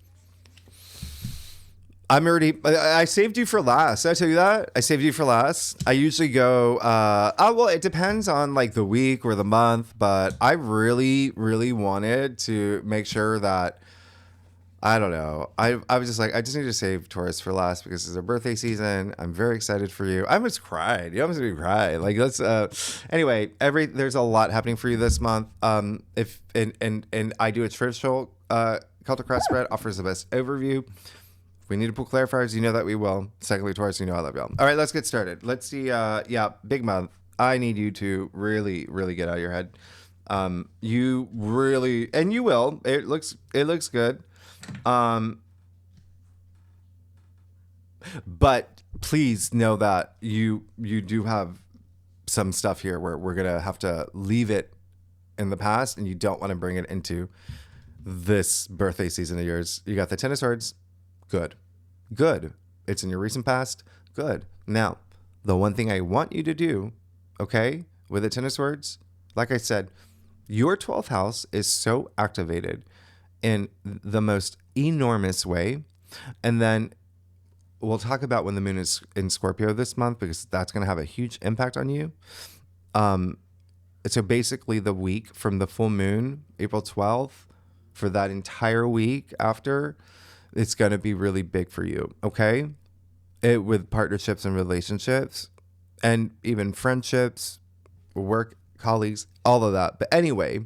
I saved you for last. Did I tell you that? I saved you for last. I usually go, it depends on like the week or the month, but I really, really wanted to make sure that, I don't know. I was just like, I just need to save Taurus for last because it's a birthday season. I'm very excited for you. I almost cried. You almost made me cry. Like anyway, there's a lot happening for you this month. If I do a traditional Celtic cross spread, offers the best overview. If we need to pull clarifiers, you know that we will. Secondly, Taurus, you know I love y'all. All right, let's get started. Let's see. Big month. I need you to really, really get out of your head. You really, and you will. It looks good. But please know that you do have some stuff here where we're gonna have to leave it in the past, and you don't want to bring it into this birthday season of yours. You got the Ten of Swords, good. It's in your recent past, good. Now, the one thing I want you to do, okay, with the Ten of Swords, like I said, your 12th house is so activated in the most enormous way. And then we'll talk about when the moon is in Scorpio this month, because that's going to have a huge impact on you. So basically the week from the full moon, April 12th, for that entire week after, it's going to be really big for you. Okay. With partnerships and relationships and even friendships, work, colleagues, all of that. But anyway,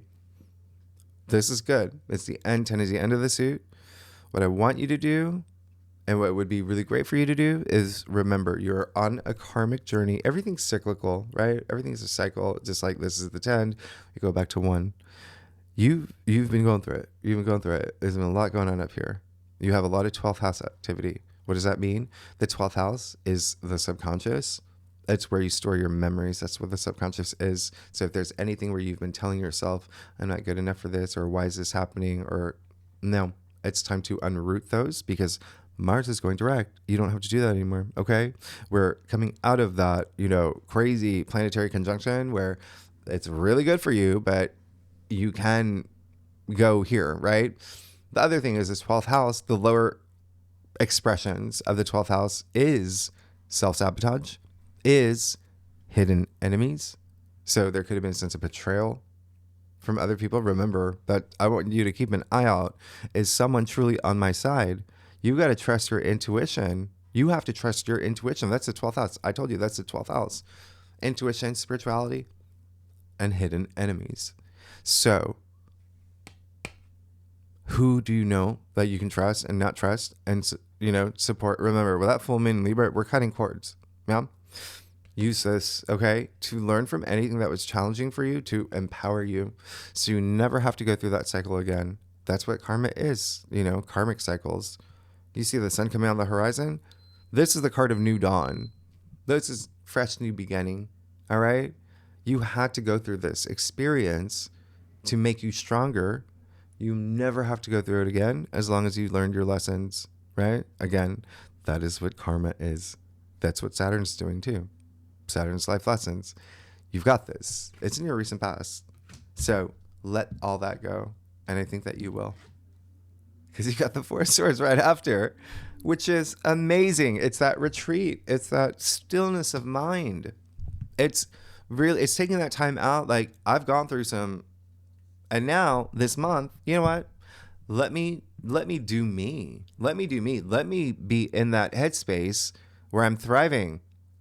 this is good. It's the end. 10 is the end of the suit. What I want you to do, and what would be really great for you to do, is remember you're on a karmic journey. Everything's cyclical, right? Everything's a cycle. Just like this is the 10. You go back to 1. You've been going through it. There's been a lot going on up here. You have a lot of 12th house activity. What does that mean? The 12th house is the subconscious. It's where you store your memories. That's what the subconscious is. So if there's anything where you've been telling yourself, I'm not good enough for this, or why is this happening, or no, it's time to unroot those, because Mars is going direct. You don't have to do that anymore. Okay. We're coming out of that, crazy planetary conjunction where it's really good for you, but you can go here, right? The other thing is this 12th house, the lower expressions of the 12th house is self-sabotage, is hidden enemies. So there could have been a sense of betrayal from other people. Remember that I want you to keep an eye out. Is someone truly on my side? You got to trust your intuition. You have to trust your intuition. That's the 12th house. I told you that's the 12th house. Intuition, spirituality, and hidden enemies. So who do you know that you can trust and not trust and, support? Remember, with that full moon in Libra, we're cutting cords. Yeah. Use this, okay, to learn from anything that was challenging for you, to empower you so you never have to go through that cycle again. That's what karma is, karmic cycles. You see the sun coming on the horizon? This is the card of new dawn. This is fresh new beginning, all right? You had to go through this experience to make you stronger. You never have to go through it again as long as you learned your lessons, right? Again, that is what karma is. That's what Saturn's doing too. Saturn's life lessons. You've got this. It's in your recent past. So let all that go. And I think that you will. Because you got the Four of Swords right after, which is amazing. It's that retreat. It's that stillness of mind. It's taking that time out. Like, I've gone through some, and now this month, you know what? Let me do me. Let me do me. Let me be in that headspace where I'm thriving,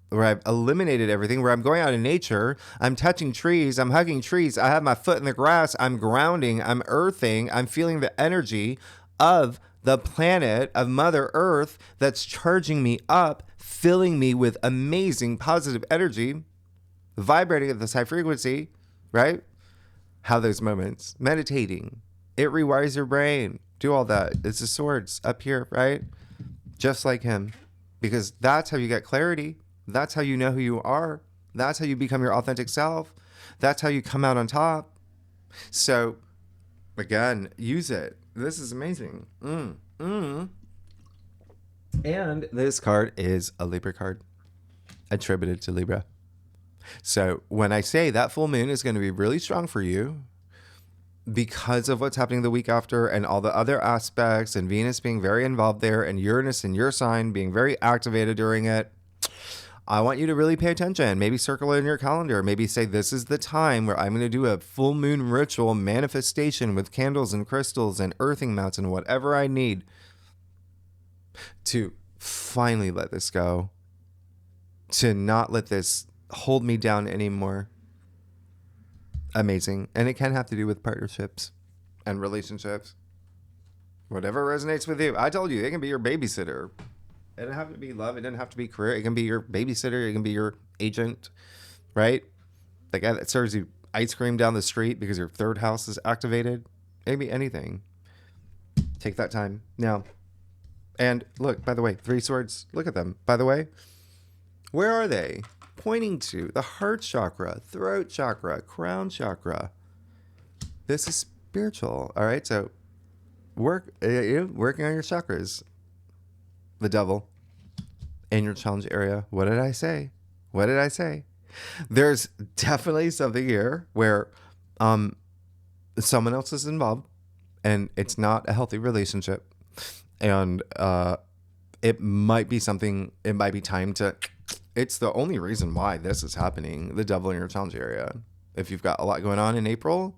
where I've eliminated everything, where I'm going out in nature, I'm touching trees, I'm hugging trees, I have my foot in the grass, I'm grounding, I'm earthing, I'm feeling the energy of the planet, of Mother Earth, that's charging me up, filling me with amazing positive energy, vibrating at this high frequency, right? Have those moments. Meditating. It rewires your brain. Do all that. It's the swords up here, right? Just like him. Because that's how you get clarity. That's how you know who you are. That's how you become your authentic self. That's how you come out on top. So, again, use it. This is amazing. And this card is a Libra card, attributed to Libra. So when I say that full moon is going to be really strong for you because of what's happening the week after and all the other aspects and Venus being very involved there and Uranus in your sign being very activated during it, I want you to really pay attention. Maybe circle it in your calendar. Maybe say, this is the time where I'm going to do a full moon ritual manifestation with candles and crystals and earthing mats and whatever I need to finally let this go, to not let this hold me down anymore. Amazing. And it can have to do with partnerships and relationships. Whatever resonates with you. I told you, they can be your babysitter. It doesn't have to be love. It doesn't have to be career. It can be your babysitter. It can be your agent, right? The guy that serves you ice cream down the street because your third house is activated. It can be anything. Take that time now. And look, by the way, 3 swords. Look at them. By the way, where are they? Pointing to the heart chakra, throat chakra, crown chakra. This is spiritual. All right. So working on your chakras. The devil in your challenge area. What did I say? What did I say? There's definitely something here where someone else is involved and it's not a healthy relationship. And it might be something, it might be time to, it's the only reason why this is happening. The devil in your challenge area. If you've got a lot going on in April,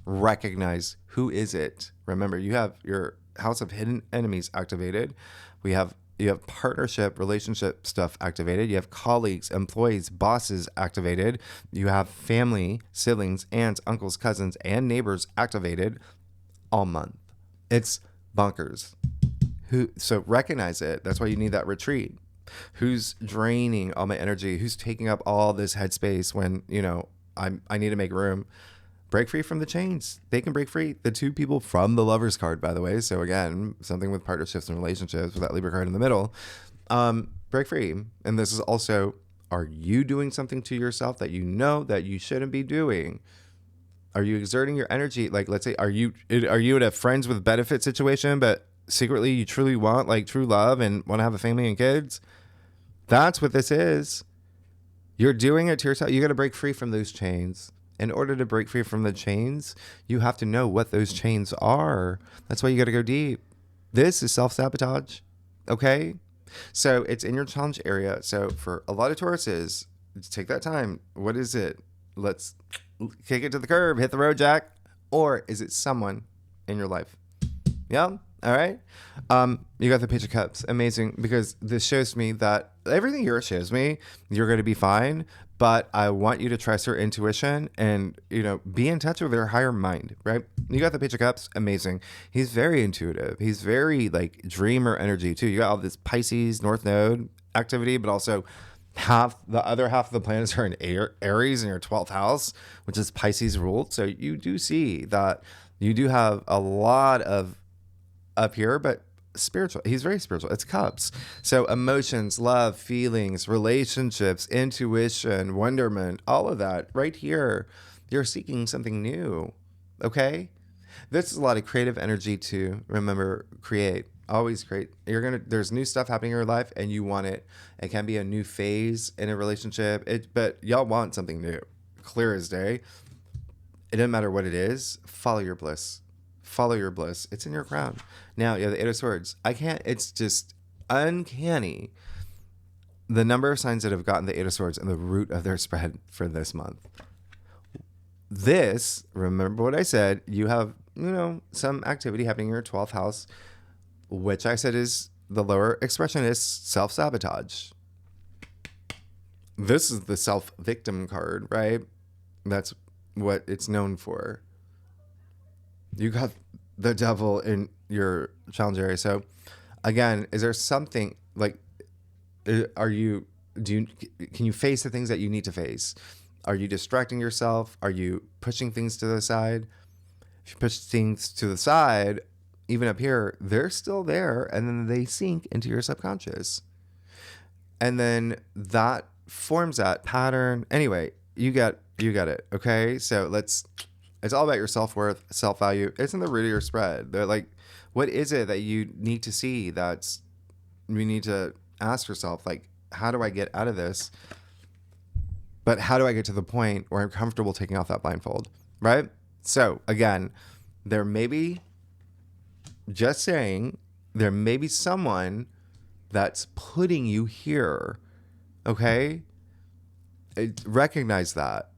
recognize who is it. Remember, you have your house of hidden enemies activated. You have partnership, relationship stuff activated. You have colleagues, employees, bosses activated. You have family, siblings, aunts, uncles, cousins, and neighbors activated all month. It's bonkers. So recognize it. That's why you need that retreat. Who's draining all my energy? Who's taking up all this headspace when, I need to make room? Break free from the chains. They can break free. The 2 people from the Lovers card, by the way. So again, something with partnerships and relationships with that Libra card in the middle. Break free. And this is also, are you doing something to yourself that you know that you shouldn't be doing? Are you exerting your energy? Like, let's say, are you in a friends with benefit situation, but secretly you truly want like true love and want to have a family and kids? That's what this is. You're doing it to yourself. You got to break free from those chains. In order to break free from the chains, you have to know what those chains are. That's why you got to go deep. This is self-sabotage. Okay? So it's in your challenge area. So for a lot of Tauruses, take that time. What is it? Let's kick it to the curb, hit the road, Jack. Or is it someone in your life? Yeah. All right. You got the Page of Cups. Amazing. Because this shows me that everything here shows me you're going to be fine. But I want you to trust your intuition and, be in touch with your higher mind, right? You got the Page of Cups. Amazing. He's very intuitive. He's very like dreamer energy too. You got all this Pisces North Node activity, but also the other half of the planets are in Aries in your 12th house, which is Pisces ruled. So you do see that you do have a lot of up here, but spiritual. He's very spiritual. It's cups. So emotions, love, feelings, relationships, intuition, wonderment, all of that right here. You're seeking something new. Okay. This is a lot of creative energy to remember, create, always create. There's new stuff happening in your life and you want it. It can be a new phase in a relationship, but y'all want something new, clear as day. It doesn't matter what it is. Follow your bliss. Follow your bliss. It's in your crown. Now you have the Eight of Swords. It's just uncanny the number of signs that have gotten the Eight of Swords and the root of their spread for this month. Remember what I said, you have, some activity happening in your 12th house, which I said is the lower expression is self-sabotage. This is the self-victim card, right? That's what it's known for. You got the devil in your challenge area. So again, is there something like, can you face the things that you need to face? Are you distracting yourself? Are you pushing things to the side? If you push things to the side, even up here, they're still there. And then they sink into your subconscious. And then that forms that pattern. Anyway, you got it. Okay. So it's all about your self-worth, self-value. It's in the root of your spread. They're like, what is it that you need to see you need to ask yourself, like, how do I get out of this? But how do I get to the point where I'm comfortable taking off that blindfold, right? So again, there may be someone that's putting you here, okay? Recognize that.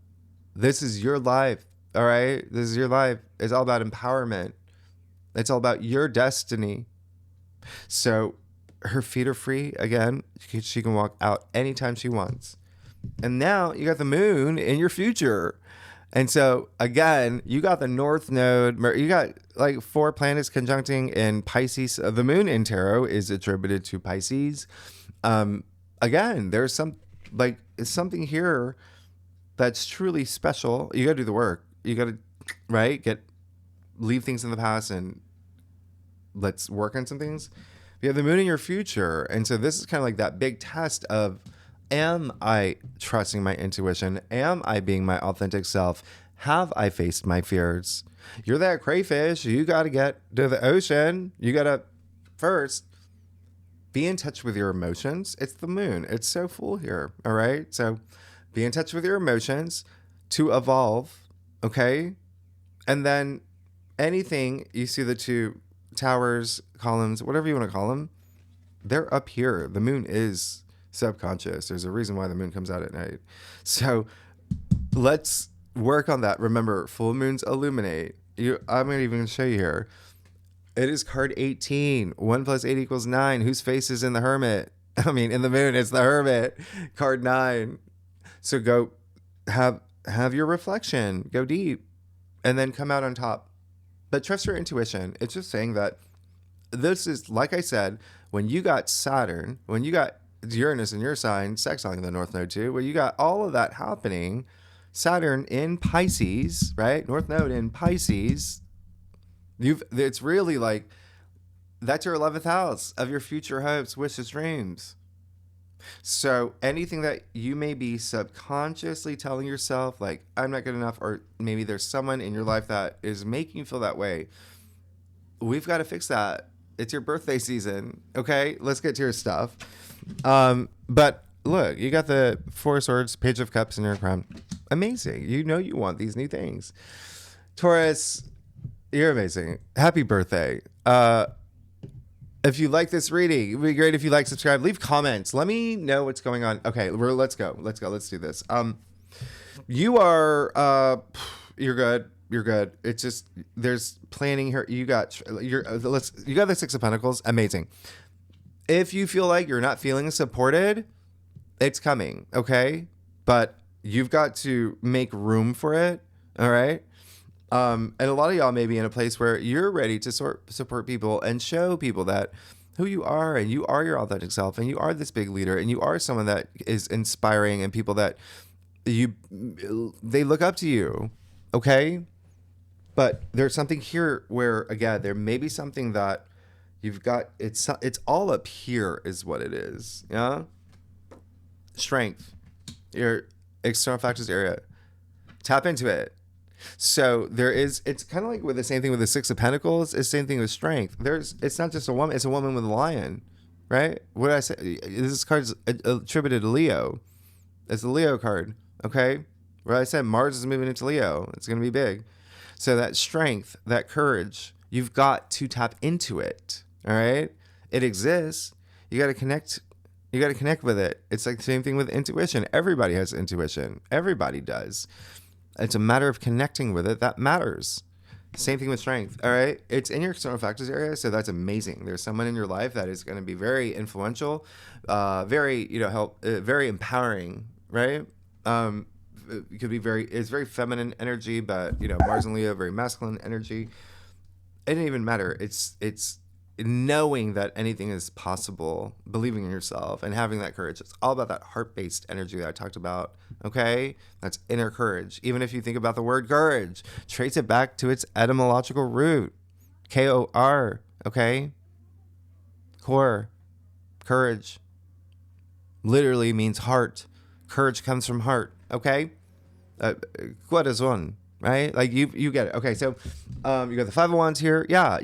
This is your life, all right? This is your life. It's all about empowerment. It's all about your destiny. So her feet are free. Again, she can walk out anytime she wants. And now you got the moon in your future. And so again, you got the North Node. You got like 4 planets conjuncting in Pisces. The moon in tarot is attributed to Pisces. Again, there's something here that's truly special. You got to do the work. You got to, leave things in the past and let's work on some things. You have the moon in your future. And so this is kind of like that big test of, am I trusting my intuition? Am I being my authentic self? Have I faced my fears? You're that crayfish. You got to get to the ocean. You got to first be in touch with your emotions. It's the moon. It's so full here. All right. So be in touch with your emotions to evolve. Okay. And then anything you see, the 2 towers, columns, whatever you want to call them, they're up here. The moon is subconscious. There's a reason why the moon comes out at night. So let's work on that. Remember, full moons illuminate. I'm going to even show you here. It is card 18. 1 + 8 = 9. Whose face is in the hermit? In the moon, it's the hermit. Card 9. So go have your reflection. Go deep. And then come out on top. But trust your intuition. It's just saying that this is, like I said, when you got Saturn, when you got Uranus in your sign, sextiling the North Node too, where you got all of that happening, Saturn in Pisces, right? North Node in Pisces, it's really like, that's your 11th house of your future hopes, wishes, dreams. So anything that you may be subconsciously telling yourself, like, I'm not good enough, or maybe there's someone in your life that is making you feel that way, we've got to fix that. It's your birthday season. Okay, let's get to your stuff. But look, you got the Four of Swords, Page of Cups in your crown. Amazing. You know you want these new things. Taurus, you're amazing. Happy birthday. If you like this reading, it would be great if you like, subscribe, leave comments. Let me know what's going on. Okay, let's go. Let's do this. You are you're good. You're good. It's just there's planning here. You got the Six of Pentacles. Amazing. If you feel like you're not feeling supported, it's coming, okay? But you've got to make room for it, all right? And a lot of y'all may be in a place where you're ready to support people and show people that who you are, and you are your authentic self, and you are this big leader, and you are someone that is inspiring, and people that they look up to you, okay? But there's something here where, again, there may be something that you've got, it's all up here is what it is, yeah? Strength, your external factors area. Tap into it. So it's kind of like with the same thing with the Six of Pentacles. It's the same thing with strength. It's not just a woman. It's a woman with a lion, right? What did I say? This card is attributed to Leo. It's the Leo card, okay? What I said, Mars is moving into Leo. It's going to be big. So that strength, that courage, you've got to tap into it, all right? It exists. You got to connect. You got to connect with it. It's like the same thing with intuition. Everybody has intuition. Everybody does. It's a matter of connecting with it. That matters. Same thing with strength. All right. It's in your external factors area. So that's amazing. There's someone in your life that is going to be very influential, very, very empowering. Right. It could be it's very feminine energy, but Mars and Leo, very masculine energy. It didn't even matter. It's knowing that anything is possible, believing in yourself, and having that courage. It's all about that heart-based energy that I talked about, okay? That's inner courage. Even if you think about the word courage, trace it back to its etymological root, K-O-R, okay? Core, courage, literally means heart. Courage comes from heart, okay? Corazon. Right? Like you get it. Okay, so you got the Five of Wands here. Yeah,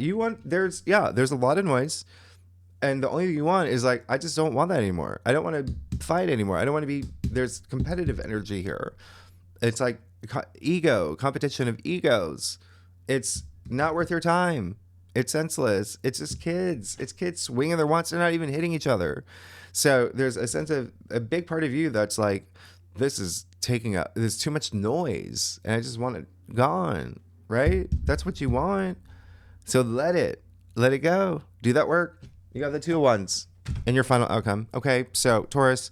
there's a lot of noise. And the only thing you want is like, I just don't want that anymore. I don't want to fight anymore. I don't want to be, there's competitive energy here. It's like competition of egos. It's not worth your time. It's senseless. It's just kids. It's kids swinging their wands. They're not even hitting each other. So there's a sense of a big part of you that's like, there's too much noise and I just want it gone, right? That's what you want. So let it go. Do that work. You got the Two of Wands in your final outcome. Okay. So Taurus,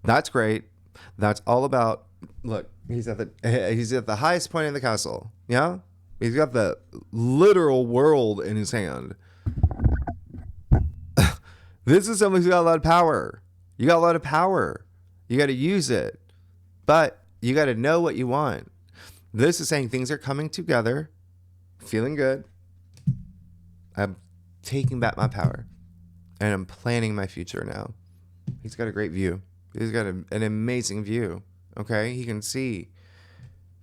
that's great. That's all about, look, he's at the highest point in the castle. Yeah. He's got the literal world in his hand. This is someone who's got a lot of power. You got a lot of power. You got to use it. But you got to know what you want. This is saying things are coming together, feeling good. I'm taking back my power, and I'm planning my future now. He's got a great view. He's got an amazing view. Okay, he can see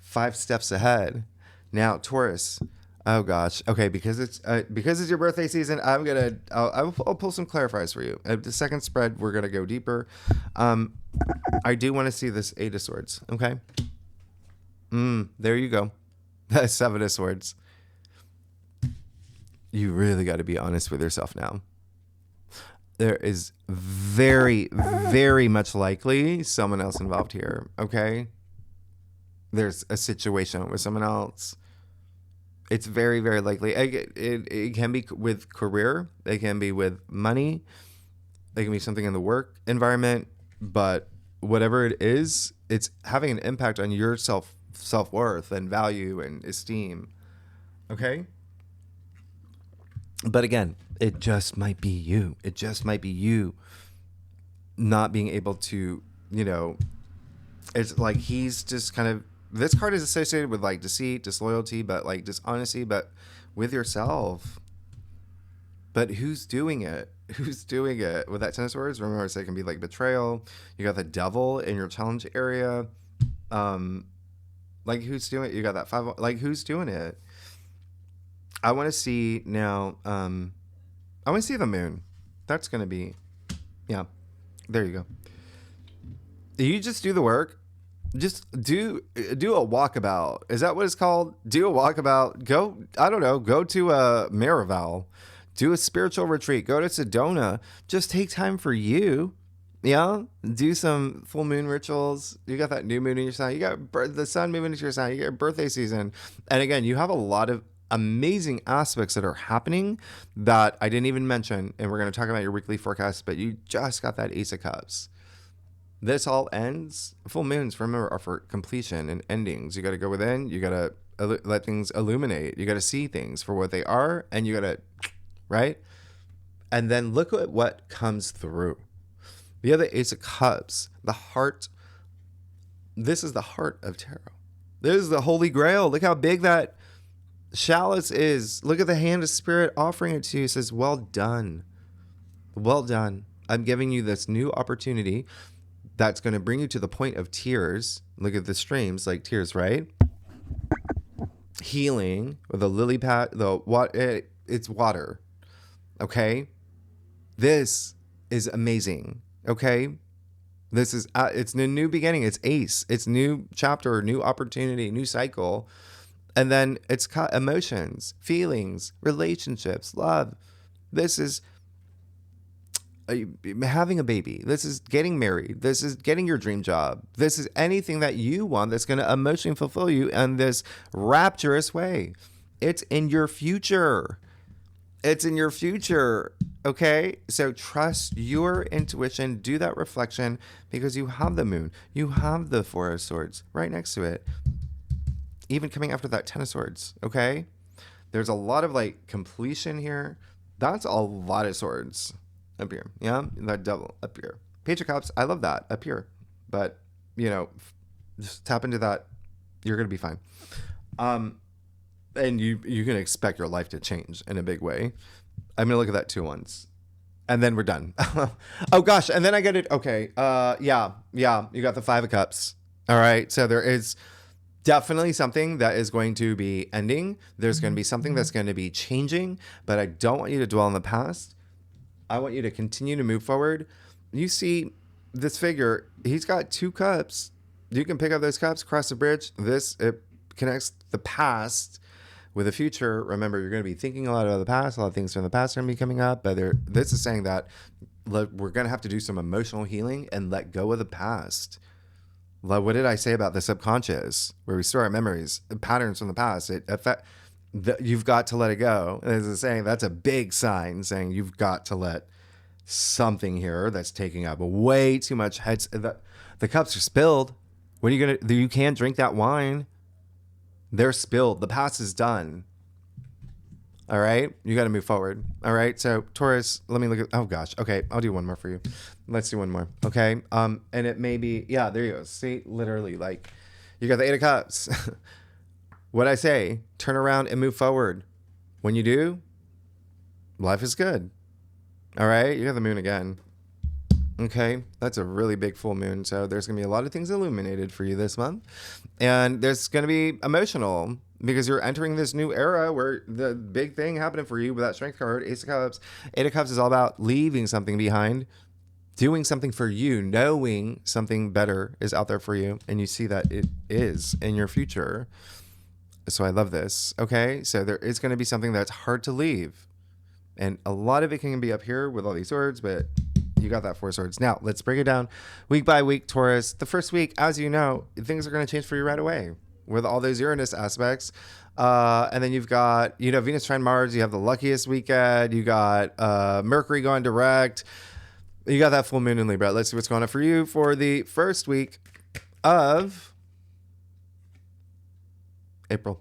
5 steps ahead. Now, Taurus. Oh gosh. Okay, because it's your birthday season, I'll pull some clarifiers for you. The second spread, we're gonna go deeper. I do want to see this 8 of Swords. Okay. There you go. 7 of Swords. You really got to be honest with yourself now. There is very, very much likely someone else involved here. Okay. There's a situation with someone else. It's very, very likely. It can be with career. It can be with money. It can be something in the work environment. But whatever it is, it's having an impact on your self-worth and value and esteem. Okay? But again, it just might be you. It just might be you not being able to, it's like he's just kind of, this card is associated with like deceit, disloyalty, but like dishonesty, but with yourself. But who's doing it? Who's doing it? With that 10 of Swords, remember I said it can be like betrayal. You got the devil in your challenge area. Like who's doing it? You got that 5, like who's doing it? I want to see now, I want to see the moon. That's going to be, yeah, there you go. You just do the work. Just do a walkabout. Is that what it's called? Do a walkabout. Go, I don't know, go to a Miraval. Do a spiritual retreat. Go to Sedona. Just take time for you. Yeah. Do some full moon rituals. You got that new moon in your sign. You got the sun moving into your sign. You got your birthday season. And again, you have a lot of amazing aspects that are happening that I didn't even mention. And we're going to talk about your weekly forecast, but you just got that Ace of Cups. This all ends. Full moons, remember, are for completion and endings. You got to go within. You got to let things illuminate. You got to see things for what they are. And you got to, right? And then look at what comes through. The other Ace of Cups, the heart. This is the heart of tarot. This is the Holy Grail. Look how big that chalice is. Look at the hand of spirit offering it to you. It says, well done. Well done. I'm giving you this new opportunity that's going to bring you to the point of tears. Look at the streams, like tears, right? Healing with a lily pad, it's water. Okay? This is amazing. Okay? This is, it's a new beginning. It's Ace. It's new chapter, new opportunity, new cycle. And then it's emotions, feelings, relationships, love. This is having a baby. This is getting married. This is getting your dream job. This is anything that you want that's going to emotionally fulfill you in this rapturous way. It's in your future. It's in your future. Okay? So trust your intuition. Do that reflection because you have the moon. You have the Four of Swords right next to it. Even coming after that Ten of Swords. Okay? There's a lot of like completion here. That's a lot of swords. Up here, yeah, that Devil up here. Page of Cups, I love that up here, but you know, just tap into that. You're gonna be fine, and you can expect your life to change in a big way. I'm gonna look at that 2 once, and then we're done. Oh gosh, and then I get it. Okay, yeah, you got the Five of Cups. All right, so there is definitely something that is going to be ending. There's going to be something that's going to be changing, but I don't want you to dwell on the past. I want you to continue to move forward. You see this figure, he's got 2 cups. You can pick up those cups, cross the bridge. It connects the past with the future. Remember, you're going to be thinking a lot about the past. A lot of things from the past are going to be coming up. But this is saying that we're going to have to do some emotional healing and let go of the past. What did I say about the subconscious, where we store our memories, patterns from the past? You've got to let it go. As I was saying, that's a big sign saying you've got to let something here that's taking up way too much heads. The cups are spilled. What are you gonna do? You can't drink that wine. They're spilled. The past is done. All right, you got to move forward. All right, so Taurus, let me look at. Oh gosh, okay, I'll do one more for you. Let's do one more. Okay, and it may be there you go. See, literally, like you got the Eight of Cups. What I say, turn around and move forward. When you do, life is good. All right, you got the moon again. Okay, that's a really big full moon. So there's going to be a lot of things illuminated for you this month. And there's going to be emotional because you're entering this new era where the big thing happening for you with that Strength card, Ace of Cups. Eight of Cups is all about leaving something behind, doing something for you, knowing something better is out there for you. And you see that it is in your future. So I love this. Okay, so there is going to be something that's hard to leave. And a lot of it can be up here with all these swords, but you got that 4 swords. Now, let's break it down week by week, Taurus. The first week, as you know, things are going to change for you right away with all those Uranus aspects. And then you've got, Venus trine Mars. You have the luckiest weekend. You got Mercury going direct. You got that full moon in Libra. Let's see what's going on for you for the first week of April.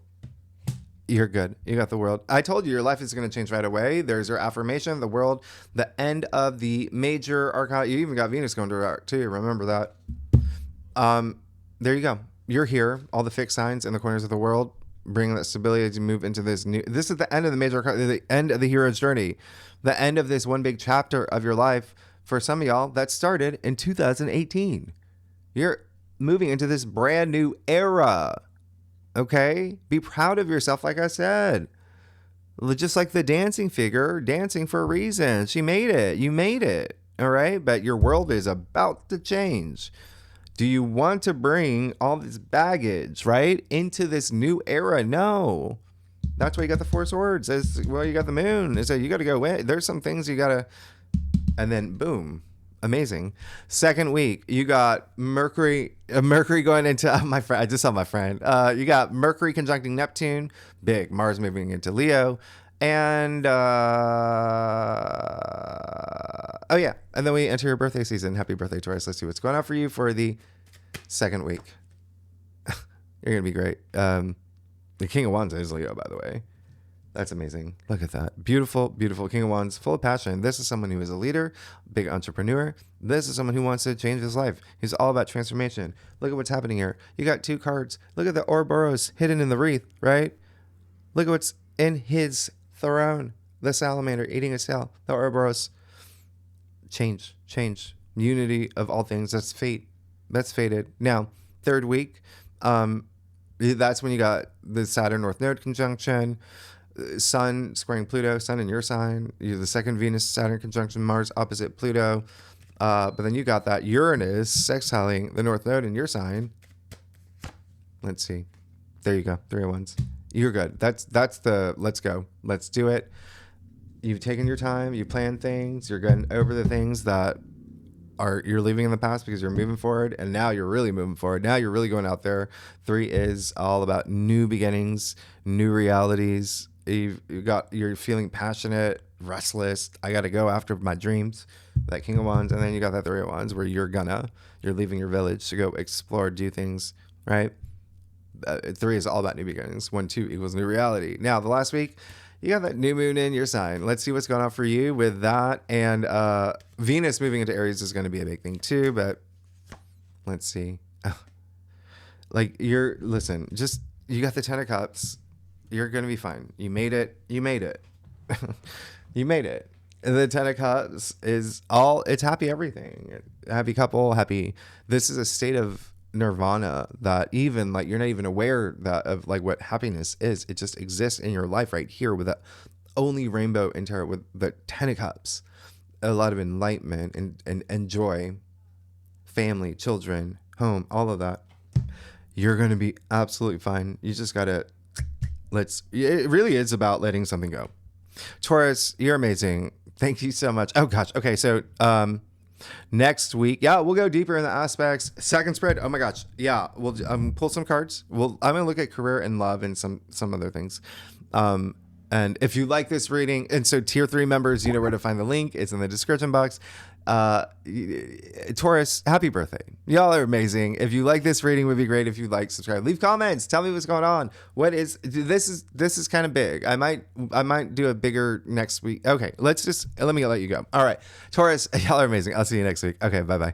You're good. You got the world. I told you your life is going to change right away. There's your affirmation, the world, the end of the major arcana. You even got Venus going direct too. Remember that. There you go. You're here. All the fixed signs in the corners of the world, bringing that stability as you move into this new. This is the end of the major arcana, the end of the hero's journey, the end of this one big chapter of your life. For some of y'all, that started in 2018. You're moving into this brand new era. Okay, be proud of yourself. Like I said, just like the dancing figure, dancing for a reason. She made it. You made it. All right. But your world is about to change. Do you want to bring all this baggage, right, into this new era? No. That's why you got the Four Swords. Well, you got the moon. Is that you got to go away. There's some things you got to, and then boom. Amazing. Second week, you got Mercury going into my friend. I just saw my friend. You got Mercury conjuncting Neptune, big. Mars moving into Leo, and oh yeah, and then we enter your birthday season. Happy birthday, Taurus. Let's see what's going on for you for the second week. You're gonna be great. The King of Wands is Leo, by the way. That's amazing. Look at that. Beautiful, beautiful King of Wands, full of passion. This is someone who is a leader, big entrepreneur. This is someone who wants to change his life. He's all about transformation. Look at what's happening here. You got 2 cards. Look at the Ouroboros hidden in the wreath, right? Look at what's in his throne. The salamander eating a sail. The Ouroboros. Change. Unity of all things. That's fate. That's fated. Now, third week, that's when you got the Saturn North Node conjunction. Sun squaring Pluto, Sun in your sign. You have the second Venus Saturn conjunction, Mars opposite Pluto. But then you got that Uranus sextiling the North Node in your sign. Let's see. There you go. 3 of Wands. You're good. That's the let's go. Let's do it. You've taken your time. You plan things. You're getting over the things that you're leaving in the past because you're moving forward, and now you're really moving forward. Now you're really going out there. 3 is all about new beginnings, new realities. You're feeling passionate, restless. I got to go after my dreams. That King of Wands, and then you got that 3 of Wands where you're leaving your village to go explore, do things, right? 3 is all about new beginnings. 1, 2 equals new reality. Now the last week, you got that new moon in your sign. Let's see what's going on for you with that. And Venus moving into Aries is going to be a big thing too. But let's see. Just you got the 10 of Cups. You're going to be fine. You made it. You made it. You made it. And the 10 of Cups is it's happy everything. Happy couple, happy. This is a state of nirvana that even like you're not even aware of what happiness is. It just exists in your life right here with that only rainbow in tarot with the 10 of Cups. A lot of enlightenment and joy, family, children, home, all of that. You're going to be absolutely fine. You just got to it really is about letting something go. Taurus, you're amazing. Thank you so much. Oh gosh. Okay. So, next week, we'll go deeper in the aspects. Second spread. Oh my gosh. Yeah. We'll pull some cards. I'm going to look at career and love and some other things. And if you like this reading, and so tier 3 members, you know where to find the link. It's in the description box. Taurus, happy birthday. Y'all are amazing. If you like this reading, it would be great if you like, subscribe, leave comments, tell me what's going on. This is kind of big. I might do a bigger next week. Okay, let me let you go. All right, Taurus, y'all are amazing. I'll see you next week. Okay, bye-bye.